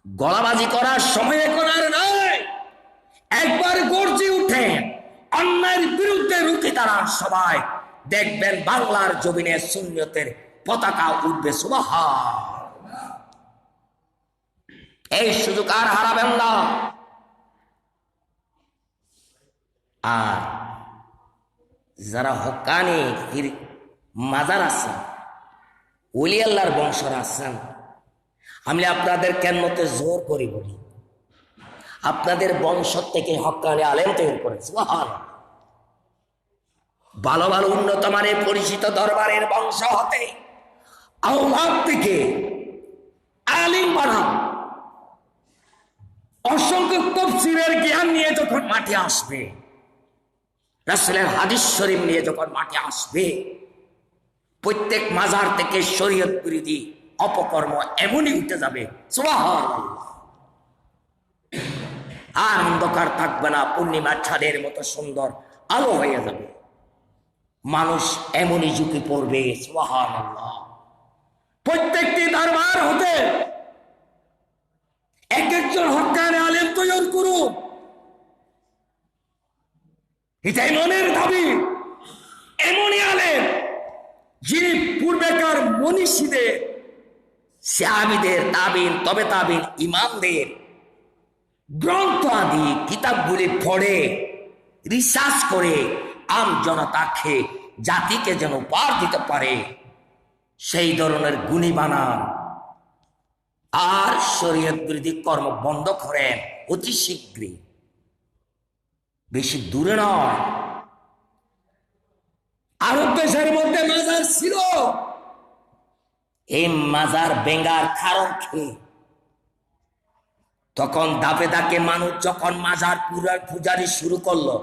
গলাবাজি করার সময় এখন আর নয়। একবার গর্জে উঠে অন্যায়ের বিরুদ্ধে রুখে দাঁড়ান সবাই, দেখবেন বাংলার জমিনে সুন্নতের পতাকা উঠবে। সুবহানাল্লাহ। এই সুযোগ আর হারাবেন না। আর যারা হক্কানি মাজার আছেন, ওলি আল্লাহর বংশরা আছেন, আমি আপনাদের কেন্মতে জোর করে বলি, আপনাদের বংশ থেকে হক্কানি আলেম তৈরি করেছে। ভালো ভালো উন্নত মানের পরিচিত দরবারের বংশ হতে আওলাদ থেকে আলিম বানাও। অসংখ্য তাফসীরের জ্ঞান নিয়ে যখন মাঠে আসবে, রাসূলের হাদিস শরীফ নিয়ে যখন মাঠে আসবে, প্রত্যেক মাজার থেকে শরীয়ত বিরোধী অপকর্ম এমনই উঠে যাবে। সুবহানাল্লাহ। আর অন্ধকার থাকবে না, পূর্ণিমার ছাদের মতো সুন্দর আলো হয়ে যাবে। মানুষ এমনই ঝুঁকি পড়বে। সুবহানাল্লাহ। প্রত্যেকটি দরবার হতে এক একজন হক্কানি আলেম তৈরি করুন, এটাই মনের দাবি। এমনই আলেম যিনি পূর্বেকার মনীষীদের, সাহাবীদের, তাবিন, তবে তাবিন, ইমামদের গ্রন্থ আদি কিতাবগুলি পড়ে রিসার্চ করে আম জনতাকে, জাতিকে যেন পার দিতে পারে, সেই ধরনের গুণী বানান। আর শরীয়ত বিরোধী কর্ম বন্ধ করেন অতি শীঘ্রই, বেশি দূরে নয়। আরব দেশের মধ্যে মাজার ছিল, এই মাজার বেঙ্গার কারণ কি? তখন দাপে দাপে মানুষ যখন মাজার পূজারি শুরু করলো,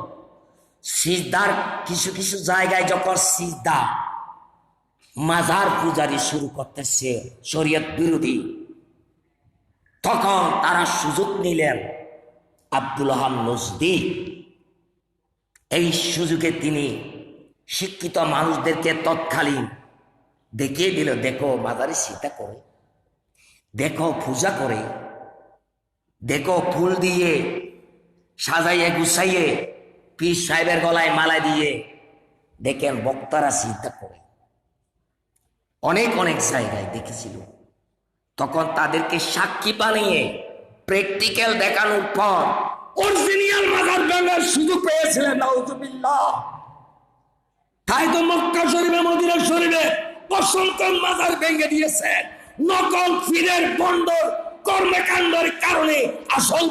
সিজদার কিছু কিছু জায়গায় যখন সিজদা মাজার পূজারি শুরু করতেছে শরীয়ত বিরোধী, তখন তারা সুযোগ নিলেন আব্দুল ওহাব নজদি। এই সুযোগে তিনি শিক্ষিত মানুষদেরকে তৎকালীন দেখিয়ে দিল, দেখো মাজারে সিজদা করে, দেখো পূজা করে, দেখো ফুল দিয়ে সাজাইয়ে গুছাইয়ে পীর সাহেবের গলায় মালা দিয়ে দেখেন বক্তারা সিজদা করে। অনেক অনেক জায়গায় দেখেছিল। তখন তাদেরকে সাক্ষী বানিয়ে প্র্যাকটিক্যাল দেখানোর পর অরিজিনাল মাজার ভাঙার সুযোগ পেয়েছিলেন। নাউজুবিল্লাহ। তাই তো মক্কা শরীফে মদিনা শরীফে অসংখ্য মাজার ভেঙে দিয়েছেন নকল পীরের বন্দর কর্মকাণ্ডের কারণে। আসল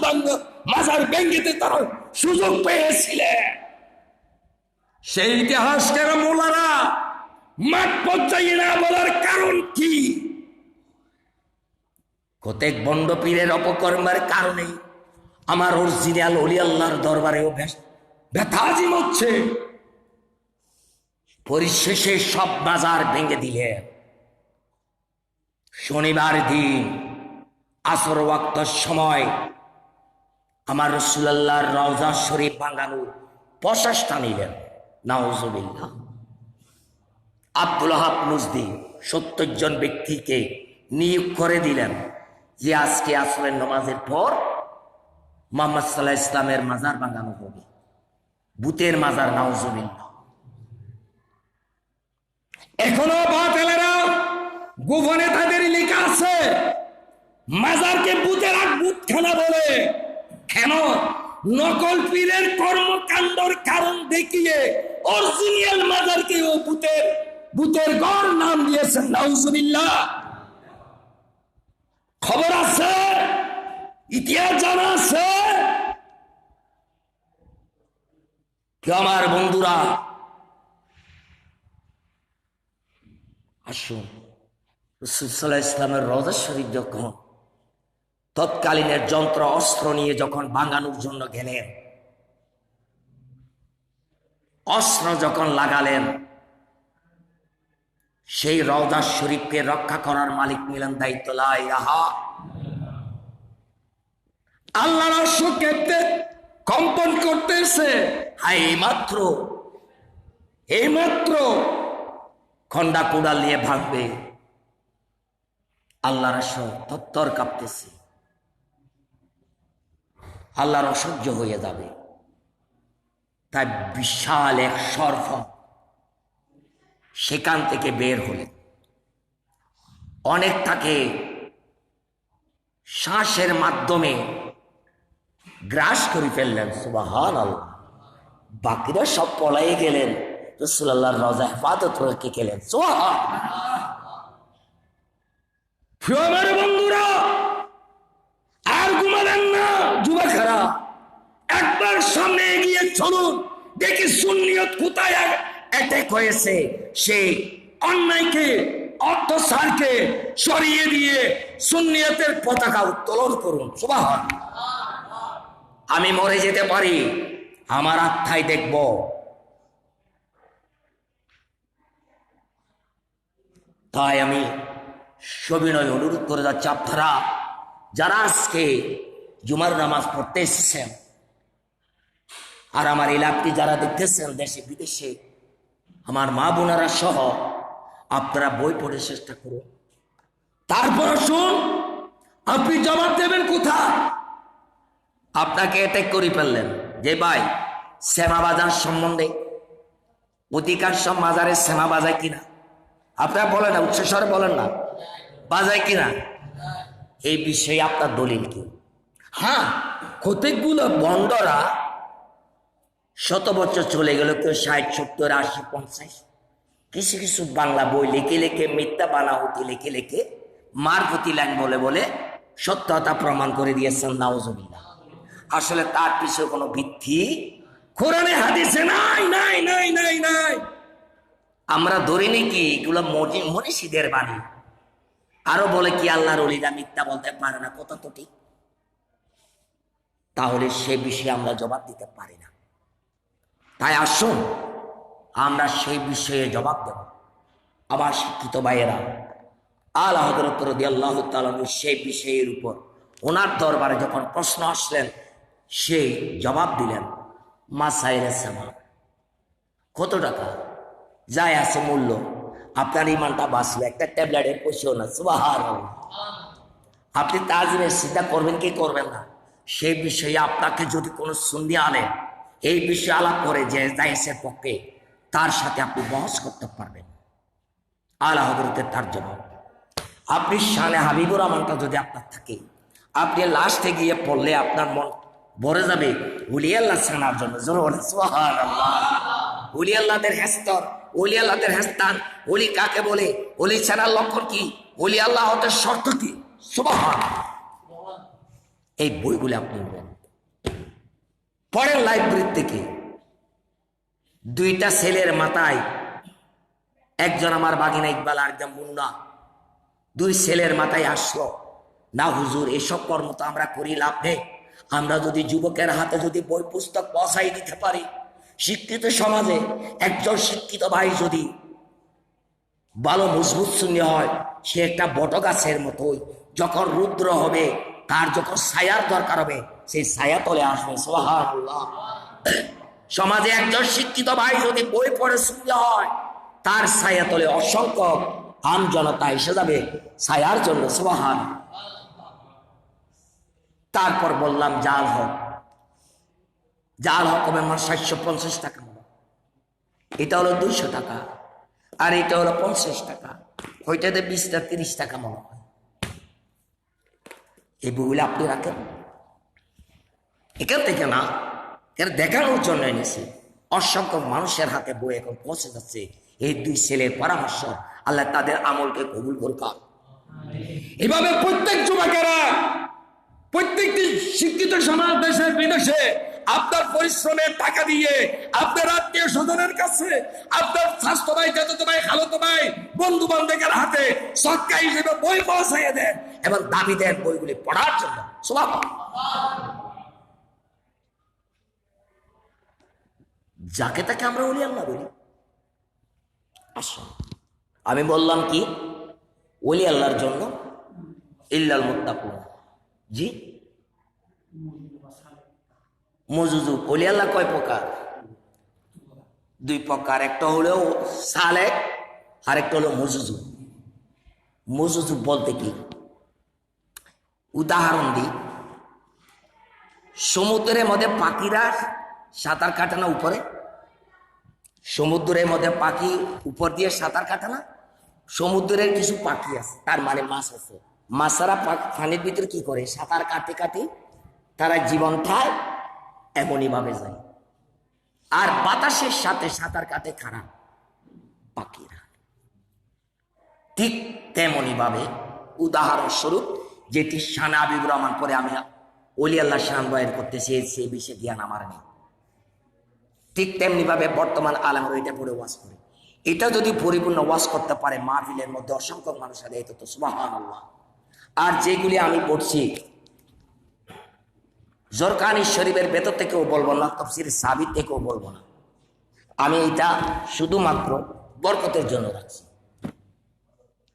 মাজার ভেঙেতে তারা সুযোগ পেয়েছিলেন। সেই ইতিহাসের মোলারা মাঠ পর্যায়ে না বলার কারণ কি? প্রত্যেক বন্ড পীরের অপকর্মের কারণে আমার অরিজিনাল ওলি আল্লাহর দরবারেও ব্যথাজিম হচ্ছে। পরিশেষে সব বাজার ভেঙে দিলেন। শনিবার দিন আসর ওয়াক্তের সময় আমার রাসূলুল্লাহর রওজা শরীফ ভাঙানোর প্রচেষ্টা নিলেন। নাউজুবিল্লাহ। আব্দুল ওহাব নজদি 70 জন ব্যক্তিকে নিয়োগ করে দিলেন যে আজকে আসরের নামাজের পর মুহাম্মদ সাল্লাল্লাহু আলাইহি ইসলামের মাজার ভাঙানো হবে, ভূতের মাজার। নাউজুবিল্লাহ। এখনো বাতিলেরা গোপনে তাদের লেখা আছে মাজারকে ভূতের ভূতখানা বলে। কেন? নকল পীরের কর্মকাণ্ডের কারণ দেখিয়ে অরিজিনাল মাজারকে ও ভূতের ঘর নাম দিয়েছেন। নাউজুবিল্লাহ। খবর আছে, ইতিহাস জানা আছে। আমার বন্ধুরা আসুন, রাসূল সাল্লাল্লাহু আলাইহি ইসলামের রওজা শরীফ যখন তৎকালীনের যন্ত্র অস্ত্র নিয়ে যখন ভাঙানোর জন্য গেলেন, অস্ত্র যখন লাগালেন, সেই রওজা শরীফকে রক্ষা করার মালিক নিলেন দায়িত্ব। লা ইলাহা আল্লাহর আরশ কেঁপতে কম্পন করতেছে। এইমাত্র খন্ডা কুড়াল নিয়ে ভাগবে, আল্লাহর আরশ থরথর কাঁপতেছে। আল্লাহর অসহ্য হয়ে যাবে। তাই বিশাল এক সর্প সেখান থেকে বের হলেন। অনেক তাকে শ্বাসের মাধ্যমে গ্রাস করে ফেললেন। সুবহানাল্লাহ। বাকিরা সব পলায়ে গেলেন, রাসূলুল্লাহর রওজা হেফাজত রেখে গেলেন। সুবহানাল্লাহ। বন্ধুরা আর ঘুমালেন না যুবকেরা, একবার সামনে এগিয়ে চলুন, দেখি সুন্নিয়ত কোথায় অ্যাটাক হয়েছে। সেই অন্যায়কে অত্যাচারকে সরিয়ে দিয়ে সুন্নিয়তের পতাকা উত্তোলন করুন। সুবহানাল্লাহ। আমি মরে যেতে পারি, আমার আত্মায় দেখব। তাই আমি সবিনয় অনুরোধ করে যাচ্ছি, আপনারা যারা আজকে জুমার নামাজ পড়তে এসেছেন আর আমার এলাকাটি যারা দেখতেছেন দেশে বিদেশে, আমার মা বোনেরা সহ আপনারা বই পড়ে চেষ্টা করুন। তারপর শুন, আপনি জবাব দেবেন কোথায়? আপনাকে অ্যাটাক করে ফেললেন যে ভাই শ্যামা বাজার সম্বন্ধে, অধিকার সব মাজারে শ্যামা বাজায় কিনা? আপনারা বলেন না, উচ্চস্বরে বলেন না, বাজায় কিনা? এই বিষয়ে আপনার দলিল কি? হ্যাঁ, কতগুলো বন্ডরা 100 বছর চলে গেল, কেউ 60, 70, 80, 50। কিছু কিছু বাংলা বই লিখে লিখে, মিথ্যা বানাহুতি লিখে লিখে, মারফতি লাইন বলে বলে সত্যতা প্রমাণ করে দিয়েছেন। নাউজুবিল্লাহ। আসলে তার পিছনে কোনো ভিত্তি কোরআনে হাদিসে নাই নাই নাই নাই নাই। আমরা ধরি নাকি এগুলো মনীষীদের বাণী। আরো বলে কি আল্লাহর ওলিরা মিথ্যা বলতে পারে না, কথা তো ঠিক। তাহলে সে বিষয়ে আমরা জবাব দিতে পারি না। তাই আসুন আমরা সেই বিষয়ে জবাব দেব। আমার শিক্ষিত ভাইয়েরা, আলা হযরত রাদিয়াল্লাহু তাআলা সেই বিষয়ের উপর ওনার দরবারে যখন প্রশ্ন আসলেন, সেই জবাব দিলেন মাসাইলে সামা, কত টাকা যায় আছে মূল্য, আপনার ইমানটা বাঁচলো, একটা ট্যাবলেটের পয়সাও না। সুবহানাল্লাহ। আপনি তাজমের চিন্তা করবেন কি করবেন না, সেই বিষয়ে আপনাকে যদি কোনো সুন্নি আলেম এই বিষয়ে আলাপ করে যে জায়েজের পক্ষে, তার সাথে আপনি বহস করতে পারবেন। আলা হযরতের তার জবাব, আপনি শানে হাবিবুর রহমানটা যদি আপনার থাকে, আপনি লাস্টে গিয়ে পড়লে আপনার মন ভরে যাবে ওলি আল্লাহ ছানার জন্য। জোরে বলেন সুবহানাল্লাহ। ওলি আল্লাহদের হেস্তর, ওলি আল্লাহদের হেস্তান, ওলি কাকে বলে, ওলি ছানার লক্ষণ কি, ওলি আল্লাহ হতে শর্ত কি, সুবহানাল্লাহ। এই বইগুলো আপনি পড়েন লাইব্রেরি থেকে। দুইটা ছেলের মাথায়, একজন আমার বাগিনা ইকবাল আর একজন মুন্না, দুই ছেলের মাথায় আসলো না হুজুর এসব কর্ম তো আমরা করি, লাভ নেই। আমরা যদি যুবকের হাতে যদি বই পুস্তক পৌঁছাই দিতে পারি, শিক্ষিত সমাজে একজন শিক্ষিত ভাই যদি ভালো মজবুত সুন্নি হয়, সে একটা বট গাছের মতোই, যখন রুদ্র হবে তার যখন ছায়ার দরকার হবে, সেই ছায়া তলে আসবে। সুবহানাল্লাহ। সমাজে একজন শিক্ষিত ভাই যদি বই পড়ে সুন্নি হয়, তার ছায়া তলে অসংখ্য আম জনতা এসে যাবে ছায়ার জন্য। সুবহানাল্লাহ। তারপর বললাম জাল হক, জাল হক হবে আমার 750 টাকা, এটা হলো 200 টাকা, আর এটা হলো 50 টাকা, ওইটাতে 20টা 30 টাকা মনে হয়। এই বইগুলো আপনি রাখেন এখান থেকে না, এর দেখানোর জন্য এনেছি। অসংখ্য মানুষের হাতে বই এখন পৌঁছে যাচ্ছে। এই দুই ছেলের পরামর্শ, আল্লাহ তাদের আমলকে কবুল করুক। এভাবে প্রত্যেক যুবকেরা, প্রত্যেকটি শিক্ষিত সমাজ দেশে বিদেশে আপনার পরিশ্রমের টাকা দিয়ে আপনার আত্মীয় স্বজনের কাছে, আপনার স্বাস্থ্য ভাই, চাচাতো ভাই, খালাতো ভাই, বন্ধু বান্ধবের হাতে সৎকা হিসেবে বই পৌঁছাইয়ে দেন এবং দাবি দেন বইগুলি পড়ার জন্য। যাকে তাকে আমরা ওলি আল্লাহ বলি। আসুন, আমি বললাম কি ওলি আল্লাহর জন্য ইল্লাল মুত্তাকুন। জি, মজুজু ওলি আল্লাহ কয় প্রকার? 2 প্রকার। একটা হলো সালেক, আর একটা হলো মজুজু। মজুজু বলতে কি, উদাহরণ দিই, সমুদ্রের মধ্যে পাখিরা সাঁতার কাটে না উপরে, সমুদ্রের মধ্যে পাখি উপর দিয়ে সাঁতার কাটে না, সমুদ্রের কিছু পাখি আছে, তার মানে মাছ আছে, মাছেরা পানির ভিতরে কি করে, সাঁতার কাটতে কাটে তারা জীবন খায়, এমনই ভাবে যায়। আর বাতাসের সাথে সাঁতার কাটে খারাপ পাখিরা, ঠিক তেমনই ভাবে উদাহরণস্বরূপ যেটি শানে হাবিবুর রহমান পরে আমি ওলি আল্লাহ শান বয়ান করতে চেয়েছি, এই বিষয়ে জ্ঞান আমার নেই, ঠিক তেমনি ভাবে বর্তমান আলেমরা এটা পড়ে ওয়াজ করে। এটা যদি পরিপূর্ণ ওয়াজ করতে পারে মাহফিলের মধ্যে অসংখ্য মানুষ আগে, এটা তো সুবহানাল্লাহ। আর যেগুলি আমি পড়ছি জরকানি শরীফের ভেতর থেকেও বলবো না, তাফসীর সাবিত থেকেও বলবো না, আমি এটা শুধুমাত্র বরকতের জন্য রাখছি।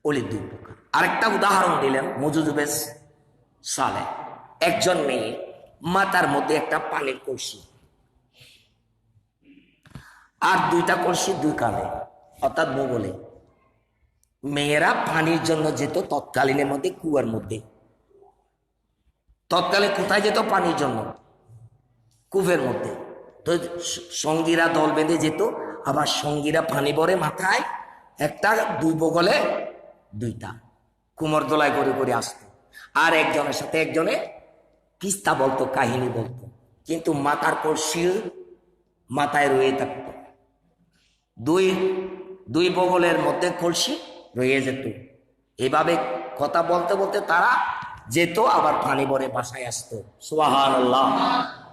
ওলি 2 প্রকার। আরেকটা উদাহরণ দিলেন মজুজুবে সালে, একজন মেয়ে মাথার মধ্যে একটা পানির কলসি আর 2টা কলসি 2 কাঁধে, অর্থাৎ বগলে। মেয়েরা পানির জন্য যেত তৎকালীনের মধ্যে কুয়ার মধ্যে, তৎকালে কোথায় যেত পানির জন্য? কুফের মধ্যে। তো সঙ্গীরা দল বেঁধে যেত, আবার সঙ্গীরা পানি ভরে মাথায় একটা, 2 বগলে 2টা, কুমোর দোলায় করে করে আসতো। আর একজনের সাথে একজনে কিস্তা বলতো, কাহিনী বলতো, কিন্তু মাথার কলসি মাথায় রয়ে থাকতো, দুই বগলের মধ্যে কলসি রয়ে যেত। এভাবে কথা বলতে বলতে তারা যেত, আবার পানি ভরে বাসায় আসতো। সুবহানাল্লাহ।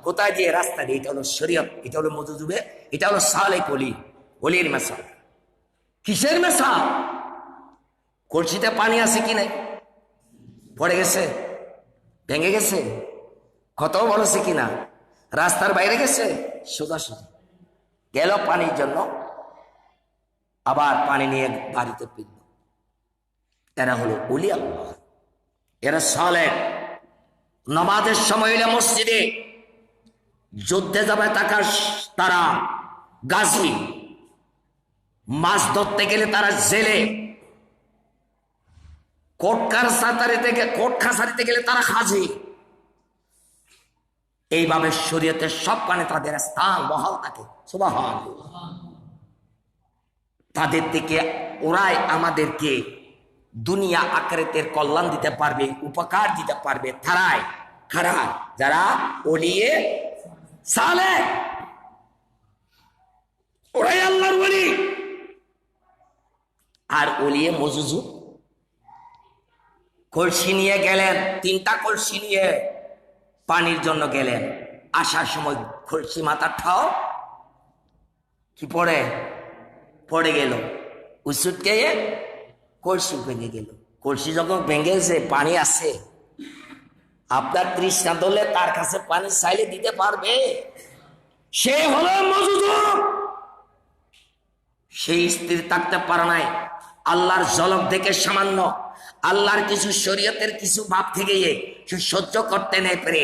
কোথায় যে রাস্তা দিয়ে, এটা হলো শরীয়ত, এটা হলো মজুজুবে, এটা হলো সালেক ওলি, ওলির মেশা। কিসের মেশা? কলসিতে পানি আছে কি নাই? পড়ে গেছে, ভেঙে গেছে, কত বড়ছে কিনা, রাস্তার বাইরে গেছে, সোজাসুজি গেল পানির জন্য, আবার পানি নিয়ে বাড়িতে ফিরল। এরা হলো ওলি আল্লাহ, এরা সালেহ। নামাজের সময় হলে মসজিদে, যুদ্ধে যাবে তারা গাজী, মাছ ধরতে গেলে তারা জেলে, কোর্ট কাছারিতে গেলে তারা হাজি। এইভাবে শরীয়তের সব কানে তাদের স্থান বহাল থাকে। সুবহানাল্লাহ। তাদের থেকে ওরাই আমাদেরকে দুনিয়া আখিরাতের কল্যাণ দিতে পারবে, উপকার দিতে পারবে। তারাই খারা যারা ওলিয়ে সালেহ, ওরাই আল্লাহর ওলি। আর ওলিয়ে মজুজু কলসি নিয়ে গেলেন, 3টা কলসি নিয়ে পানির জন্য গেলেন। আসার সময় কলসি মাথার ঠাও কি পড়ে গেল, উচুট খেয়ে কলসি ভেঙে গেল। কলসি যখন ভেঙেছে, পানি আছে, আপনার তৃষ্ণা ধরলে তার কাছে পানি চাইলে দিতে পারবে? সে হলো মজুজু। সেই স্থির থাকতে পারে নাই, আল্লাহর ঝলক দেখে সামান্য, আল্লাহর কিছু শরীয়তের কিছু ভাব থেকে সহ্য করতে না পেরে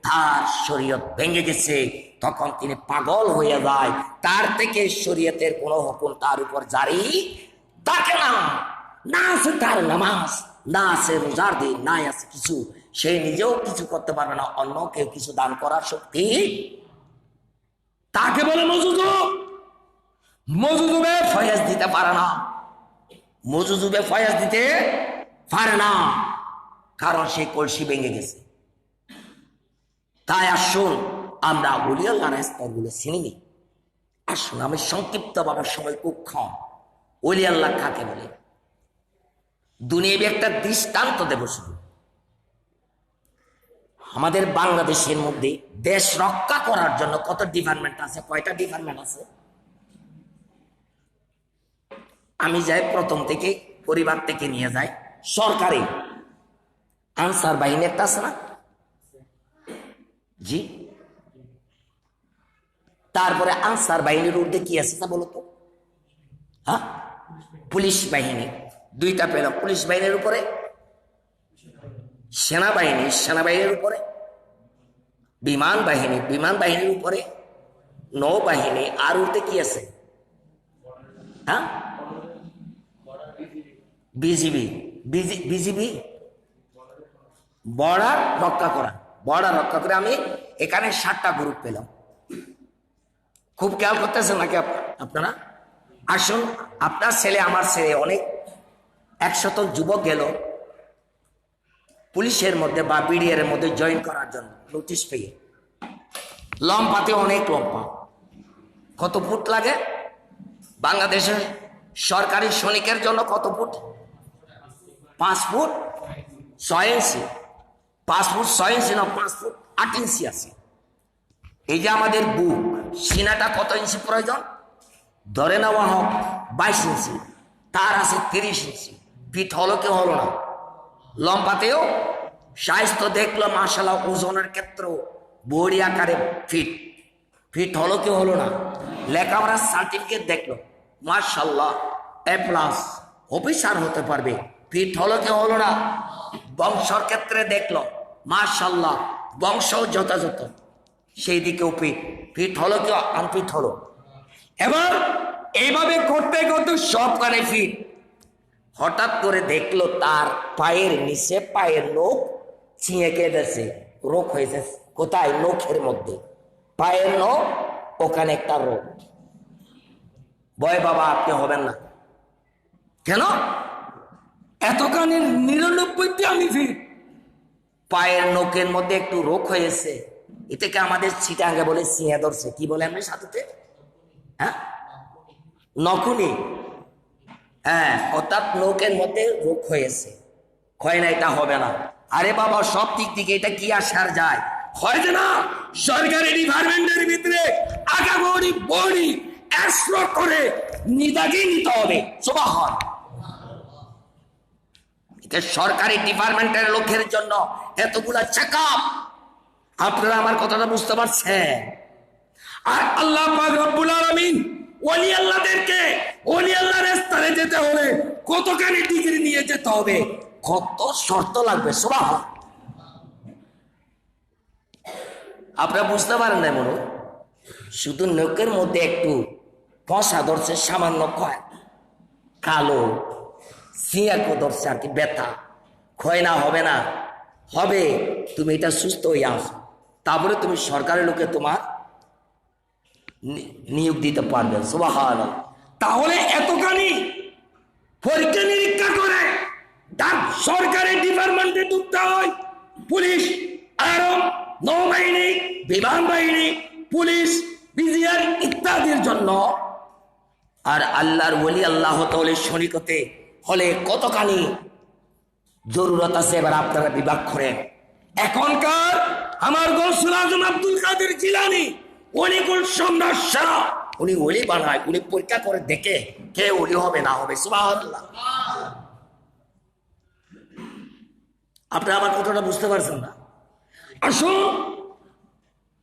তার শরীয়ত ভেঙে গেছে। তখন তিনি পাগল হয়ে যায়। তার থেকে শরীয়তের কোনো হুকুম তার উপর জারি থাকে না। না আছে তার নামাজ, না আছে রোজার দিন, না আছে কিছু। সে নিজেও কিছু করতে পারবে না, অন্য কেউ কিছু দান করার শক্তি তাকে বলে মজুজু। মজুজুবে ফয়েজ দিতে পারে না, মজুজুবে ফয়েজ দিতে পারে না, কারণ সেই কলসি ভেঙে গেছে। তাই আসুন আমরা ওলি আল্লাহর স্তরগুলো চিনি নি। আসুন, আমি সংক্ষিপ্ত ভাবে, সময় খুব কম, ওলি আল্লাহ কাকে বলে দুনিয়াবি একটা দৃষ্টান্ত দেব। শুধু আমাদের বাংলাদেশের মধ্যে দেশ রক্ষা করার জন্য কত ডিপার্টমেন্ট আছে? কয়টা ডিপার্টমেন্ট আছে? আমি যাই প্রথম থেকে, পরিবার থেকে নিয়ে যাই, সরকারি আনসার বাহিনী একটা আছে না? জি। তারপরে আনসার বাহিনীর ঊর্ধ্বে কি আছে তা বলতো? হ্যাঁ, পুলিশ বাহিনী। 2টা পেল, পুলিশ বাহিনীর উপরে সেনাবাহিনী, সেনাবাহিনীর উপরে বিমান বাহিনী, বিমান বাহিনীর উপরে নৌবাহিনী। আর ঊর্ধ্বে কি আছে? হ্যাঁ, বিজিবি। বিজিবি বর্ডার রক্ষা করা, বর্ডার রক্ষা করে। আমি এখানে 7টা গ্রুপ পেলাম। খুব খেয়াল করতেছেন নাকি আপনারা? আসুন, আপনার ছেলে, আমার ছেলে, অনেক 100 যুবক গেল পুলিশের মধ্যে বা বিডিআর মধ্যে জয়েন করার জন্য নোটিশ পেয়ে। লম্বাতে অনেক লম্বা। কত ফুট লাগে? বাংলাদেশের সরকারি সৈনিকের জন্য কত ফুট? 5 ফুট 6 ইঞ্চি। 5 ফুট 6 ইঞ্চি না, 5 ফুট 8 ইঞ্চি আছে। এই যে আমাদের বুক, সিনাটা কত ইঞ্চি প্রয়োজন? ধরে নেওয়া হোক 22 ইঞ্চি, তার আছে 30 ইঞ্চি। ফিট হলো কি হলো না? লম্বাতেও স্বাস্থ্য দেখলো মাশাআল্লাহ, ওজনের ক্ষেত্রেও বড়ি আকারে ফিট হলো কি হলো না? লেখাপড়ার সার্টিফিকেট দেখলো মাশাআল্লাহ A+ অফিসার হতে পারবে, ফিট হলো কি হলো না? বংশর ক্ষেত্রে দেখলো মাশাআল্লাহ বংশ যথাযথ, সেই দিকেও ফিট হলো কি আনফিট হলো? এবার এইভাবে করতে করতে সবখানে ফিট। হঠাৎ করে দেখলো তার পায়ের নিচে, পায়ের নখ ছিঁড়ে কেটেছে, রোগ হয়েছে। কোথায়? নখের মধ্যে, পায়ের নখ, ওখানে একটা রোগ। ভয় বাবা, আপনি হবেন না। কেন? এতখানি 99টি আমি ফিট, পায়ের নখের মধ্যে একটু রোগ হয়েছে। এটাকে আমাদের চিটাঙ্গে বলে ছিঁড়ে ধরছে। কি বলে আপনি সাথে? হ্যাঁ, নকুনি। হ্যাঁ, অর্থাৎ নখের মধ্যে রোগ হয়েছে। হয় না, এটা হবে না। আরে বাবা, সব দিক থেকে এটা কি আসার যায়? হয় যে না, সরকারি ডিপার্টমেন্টের ভিতরে আগাগোড়ি বড়ি এক্সপ্লোর করে নিদাকে নিতে হবে। সুবহান। এটা সরকারি ডিপার্টমেন্টের লোকের জন্য এতগুলা চেকআপ। আপনারা আমার কথাটা বুঝতে পারছেন? আর আল্লাহ পাক রব্বুল আলামিন ওলি আল্লাহদেরকে ওলি আল্লাহর স্থানে যেতে হলে কতখানি ডিগ্রি নিয়ে যেতে হবে, কত শর্ত লাগবে সুবহানাল্লাহ। আপনারা বুঝতে পারেন না মনে শুধু নখের মধ্যে একটু ফসা ধরছে, সামান্য ক্ষয়, কালো সিয়াকো ধরছে আর কি, ব্যথা ক্ষয় না হবে না, হবে। তুমি এটা সুস্থ হয়ে আসো, তারপরে তুমি সরকারের লোকে তোমার নিয়োগ দিতে পারবে সুবহানাল্লাহ। তাহলে এতখানি পরীক্ষা নিরীক্ষা করে সরকারি ডিপার্টমেন্টে ঢুকতে হয়, পুলিশ, আরব, নৌবাহিনী, বিমান বাহিনী, পুলিশ, বিজিআর ইত্যাদির জন্য। আর আল্লাহর ওলি আল্লাহ তাআলার শরীকতে হলে কতখানি জরুরত আছে, এবার আপনারা বিভাগ করেন। এখনকার আমার গৌসুল আজম আব্দুল কাদের জিলানী অলিকুল সম্রাট শাহ, উনি ওলি বানায়, উনি পরীক্ষা করে দেখে কে ওলি হবে না হবে সুবহানাল্লাহ। আপনারা আমার কথাটা বুঝতে পারছেন না? আসুন,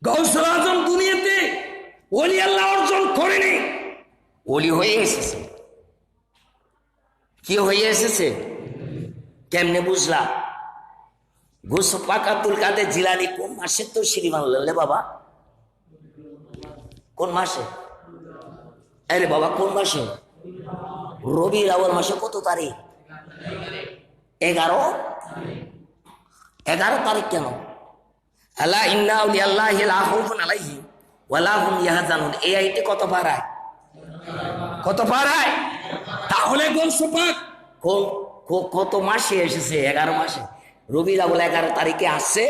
গৌসুল আজম দুনিয়াতে ওলি আল্লাহ অর্জন করেনি, ওলি হয়ে এসেছে। কি হয়ে এসেছে কেমনে বুঝলা? গৌস পাক আব্দুল কাদের জিলানী কোন মাসে তো সিঁড়ি বাংলা বাবা? কোন মাসে? আরে বাবা কোন মাসে? রবিউল আউয়াল মাসে। কত তারিখ? 11 তারিখ। কেন? আলা ইন্না আউলিয়াল্লাহি লা খাউফুন আলাইহিম ওয়া লা হুম ইয়াহজানুন। এই আয়াতে কত পারায়? কত পারায়? তাহলে গৌস পাক কত মাসে এসেছে? 11 মাসে। রবিউল আউয়াল 11 তারিখে আসছে,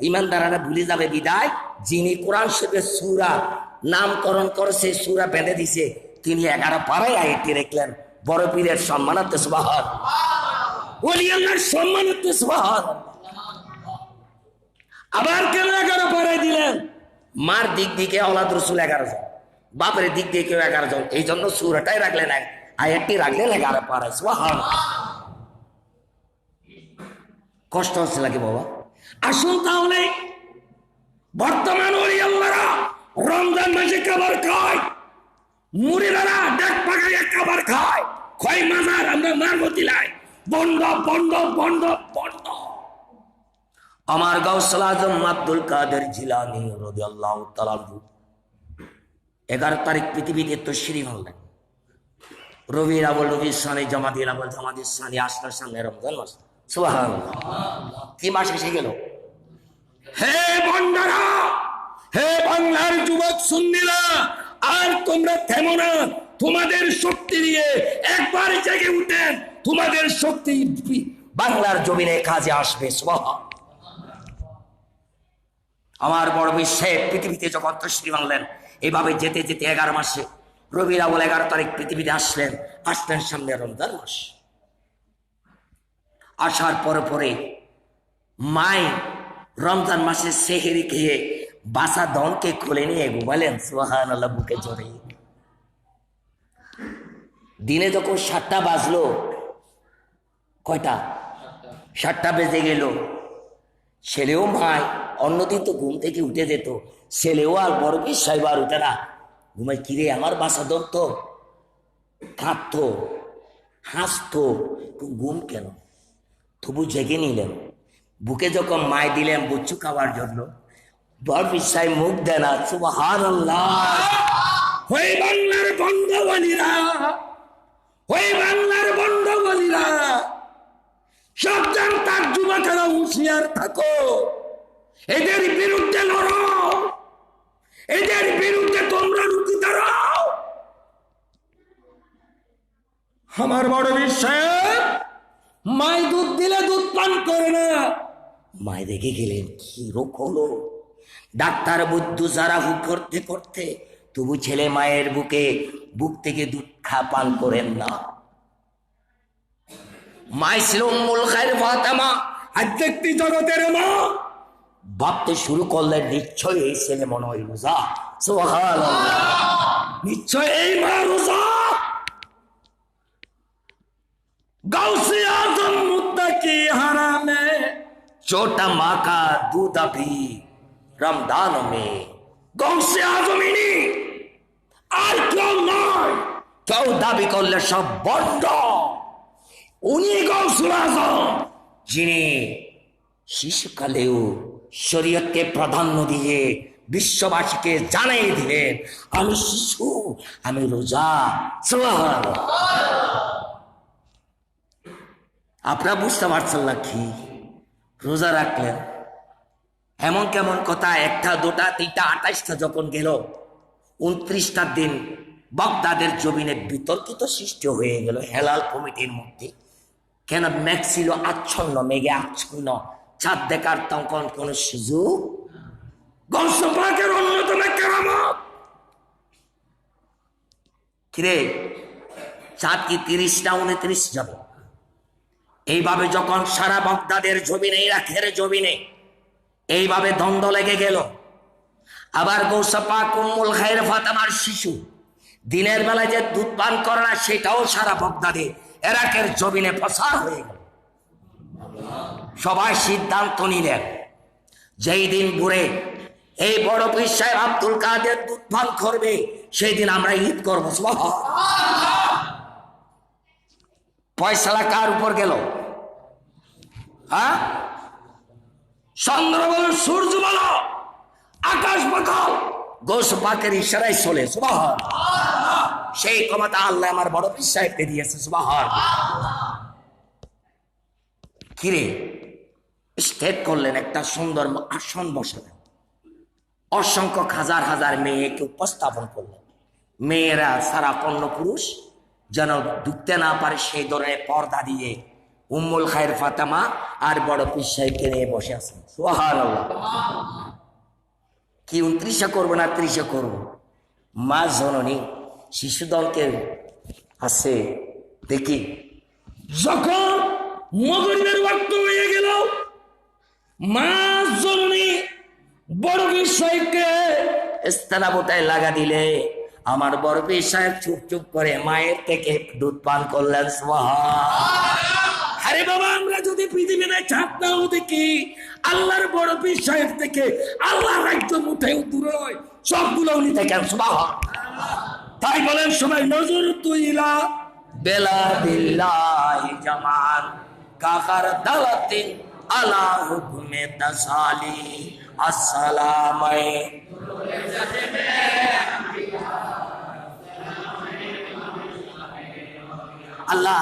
ইমানদাররা ভুলে যাবে বিদায় যিনি কোরআন শরীফের সূরা নামকরণ করেছে, সূরা বেঁধে দিছে, তিনি 11 পারায় আয়াতটি রাখলেন। বড় পীরের সম্মানার্থে সুবহানাল্লাহ, ওলি আল্লাহর সম্মানার্থে সুবহানাল্লাহ। আবার কেন 11 পারায় দিলেন? মার দিক দিকে আওলাদ রসুল 11 জন, বাপের দিক দিয়ে কেউ 11 জন, এই জন্য সূরাটাই রাখলেন, আয়াতটি রাখলেন 11 পারায় সুবহানাল্লাহ। কষ্ট হচ্ছে নাকি বাবা? আসুন তাহলে বর্তমান ওলি আল্লাহরা রমজান মাসে খাবার খায়, মুরিদারা ডাক পাকাইয়া খাবার খায়, খয় মাজার আমরা মারবো দিলাই, বন্ধ বন্ধ বন্ধ বন্ধ। আমার গাউসুল আজম আব্দুল কাদের জিলানী রাদিয়াল্লাহু তাআলা 11 তারিখ পৃথিবীতে তশরীফ আনলেন। রবিউল আউয়াল, রবিউল সানি, জামাদিল আউয়াল, জামাদিল সানি, আশরার সামনে রমজান মাস সুবহানাল্লাহ। কি মাস এসে গেল? হে বন্ডারা, হে বাংলার যুবক সুন্নিরা, আর তোমরা থেমো না। তোমাদের শক্তি দিয়ে একবার জেগে উঠেন, তোমাদের শক্তি বাংলার জমিনে কাজে আসবে সুবহানাল্লাহ। আমার বড় বিশ্বাস, পৃথিবীতে যখন তশরীফ আনলেন, এভাবে যেতে যেতে 11 মাসে রবিউল আউয়াল 11 তারিখ পৃথিবীতে আসলেন সামনে রমজান মাস। আসার পরে পরে মাই রমজান মাসে সেহেরি খেয়ে বাসা দনকে খুলে নিয়ে ঘুমালেন সুবহানাল্লাহ বুকে জড়ে। দিনে যখন 7টা বাজলো, কয়টা? 7টা বেজে গেল। ছেলেও মাই, অন্যদিন তো ঘুম থেকে উঠে যেত, ছেলেও আর বড় কি সাহেব আর উঠে না, ঘুমাই। কিরে আমার বাসা দন তো কাঁদতো, হাসতো, ঘুম কেন? তবু জেগে নিলেন। বুকে যখন মায় দিলেন বুচ্চু খাওয়ার জন্য, বড় বিশ্বাই মুখ দেয় না সুবহানাল্লাহ। ওই বাংলার বন্ধবলীরা, ওই বাংলার বন্ধবলীরা, সাবধান, তার যুবকেরা হুঁশিয়ার থাকো, এদের বিরুদ্ধে লড়ো, এদের বিরুদ্ধে তোমরা রুখে দাঁড়াও। আমার বড় বিশ্বাস, মায় দুধ দিলে দুধ পান করে না। মায় রেগে গেলেন, কি রোগ হলো? ডাক্তার বুদ্ধু যারা হুক করতে করতে, তবু ছেলে মায়ের বুক থেকে দুধ পান করেন না। মাই ছিল উম্মুল খায়র ফাতেমা, আধ্যাত্মিক জগতের মা। ভাবতে শুরু করলেন, নিশ্চয় এই ছেলে মনে হয় রোজা সুবহানাল্লাহ, নিশ্চয় এই মা রোজা। গাউসে আজম মুত্তাকি হারামে, छोटा माँ का दूध अभी रमदान में। गौसे आजमिनी কেউ নয়, কেউ দাবি করলে সব বন্ধ। উনি গৌসুল আজম, যিনি শিশুকালেও শরীয়তকে প্রাধান্য দিয়ে বিশ্ববাসীকে জানিয়ে দিলেন, আমি শিশু, আমি রোজা। সুবহানাল্লাহ। আপনারা বুঝতে পারছেন না কি? রোজা রাখলেন, এমন কেমন কথা, 1টা 2টা 3টা 28টা যখন গেল, 29টার দিন বাগদাদের জমিনে বিতর্কিত সৃষ্টি হয়ে গেল হেলাল কমিটির মধ্যে। কেন? মেঘ ছিল আচ্ছন্ন, মেঘে আচ্ছন্ন, চাঁদ দেখার তখন কোন সুযোগ। গৌসে পাকের অন্যতম কেরামত। কিরে, চাঁদ কি 30 না 29 যাবে? এইভাবে যখন সারা বাগদাদের জমিনে, ইরাকের জমিনে এইভাবে দ্বন্দ্ব লেগে গেল, আবার গৌসে পাক উম্মুল খায়ের ফাতেমার শিশু দিনের বেলায় যে দুধ পান করে না, সেটাও সারা বাগদাদে ইরাকের জমিনে প্রসার হয়ে গেল। সবাই সিদ্ধান্ত নিলেন, যেই দিন ভোরে এই বড় পীর সাহেব আব্দুল কাদের দুধ পান করবে, সেই দিন আমরা ঈদ করবো। ফয়সালা কার উপর গেল? হ্যাঁ, চন্দ্র বলো, সূর্য বলো, আকাশ বলো, গৌসে পাকের ইশারায় চলে। সুবহানাল্লাহ। সেই ক্ষমতা আল্লাহ আমার বড় পীর সাহেবকে দিয়েছে। সুবহানাল্লাহ। কিরে, স্টেপ করলেন, একটা সুন্দর আসন বসালেন, অসংখ্য হাজার হাজার মেয়েকে উপস্থাপন করলেন। মেয়েরা সারা পণ্য পুরুষ যেন ঢুকতে না পারে সেই ধরনের পর্দা দিয়ে উম্মুল খায়ের ফাতেমা আর বড় পীর সাহেবকে নিয়ে বসে আছেন। সুবহানাল্লাহ। কি 29 করবো না 30 করবো? মা জননী শিশুদলকে আছে দেখি। যখন মগরিবের ওয়াক্ত হয়ে গেল, মা জননী বড় পীর সাহেবকে ইস্তানাবতায় লাগা দিলে আমার বড় পীর সাহেব চুপ চুপ করে মায়ের থেকে দুধ পান করলেন। আরে বাবা, আমরা যদি পৃথিবীতে ছাড়তাম দেখি আল্লাহর বড় পীর সাহেব থেকে আল্লাহ রাজ্য মুঠেও দূরে নয়, সবগুলো উনি থেকে। তাই বলেন সবাই, নজর তুইলা বেলা বিল্লাহি জামান কাকার দালাতিন আলা হুকমে তাসালি আসসালামে। আল্লাহ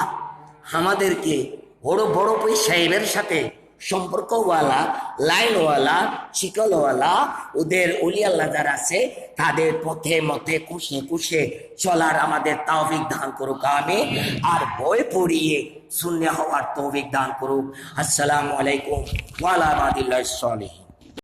আমাদেরকে বড় বড় পীর সাহেবের সাথে সম্পর্কওয়ালা, লাইনওয়ালা, শিকলওয়ালা, ওদের ওলি আল্লাহ যারা আছে তাদের পথে মতে কুশে কুশে চলার আমাদের তৌফিক দান করুক। আমিন। আর বই পড়িয়ে শূন্য হওয়ার তৌফিক দান করুক। আসসালামু আলাইকুম ওয়া আলা রাহমাতুল্লাহি।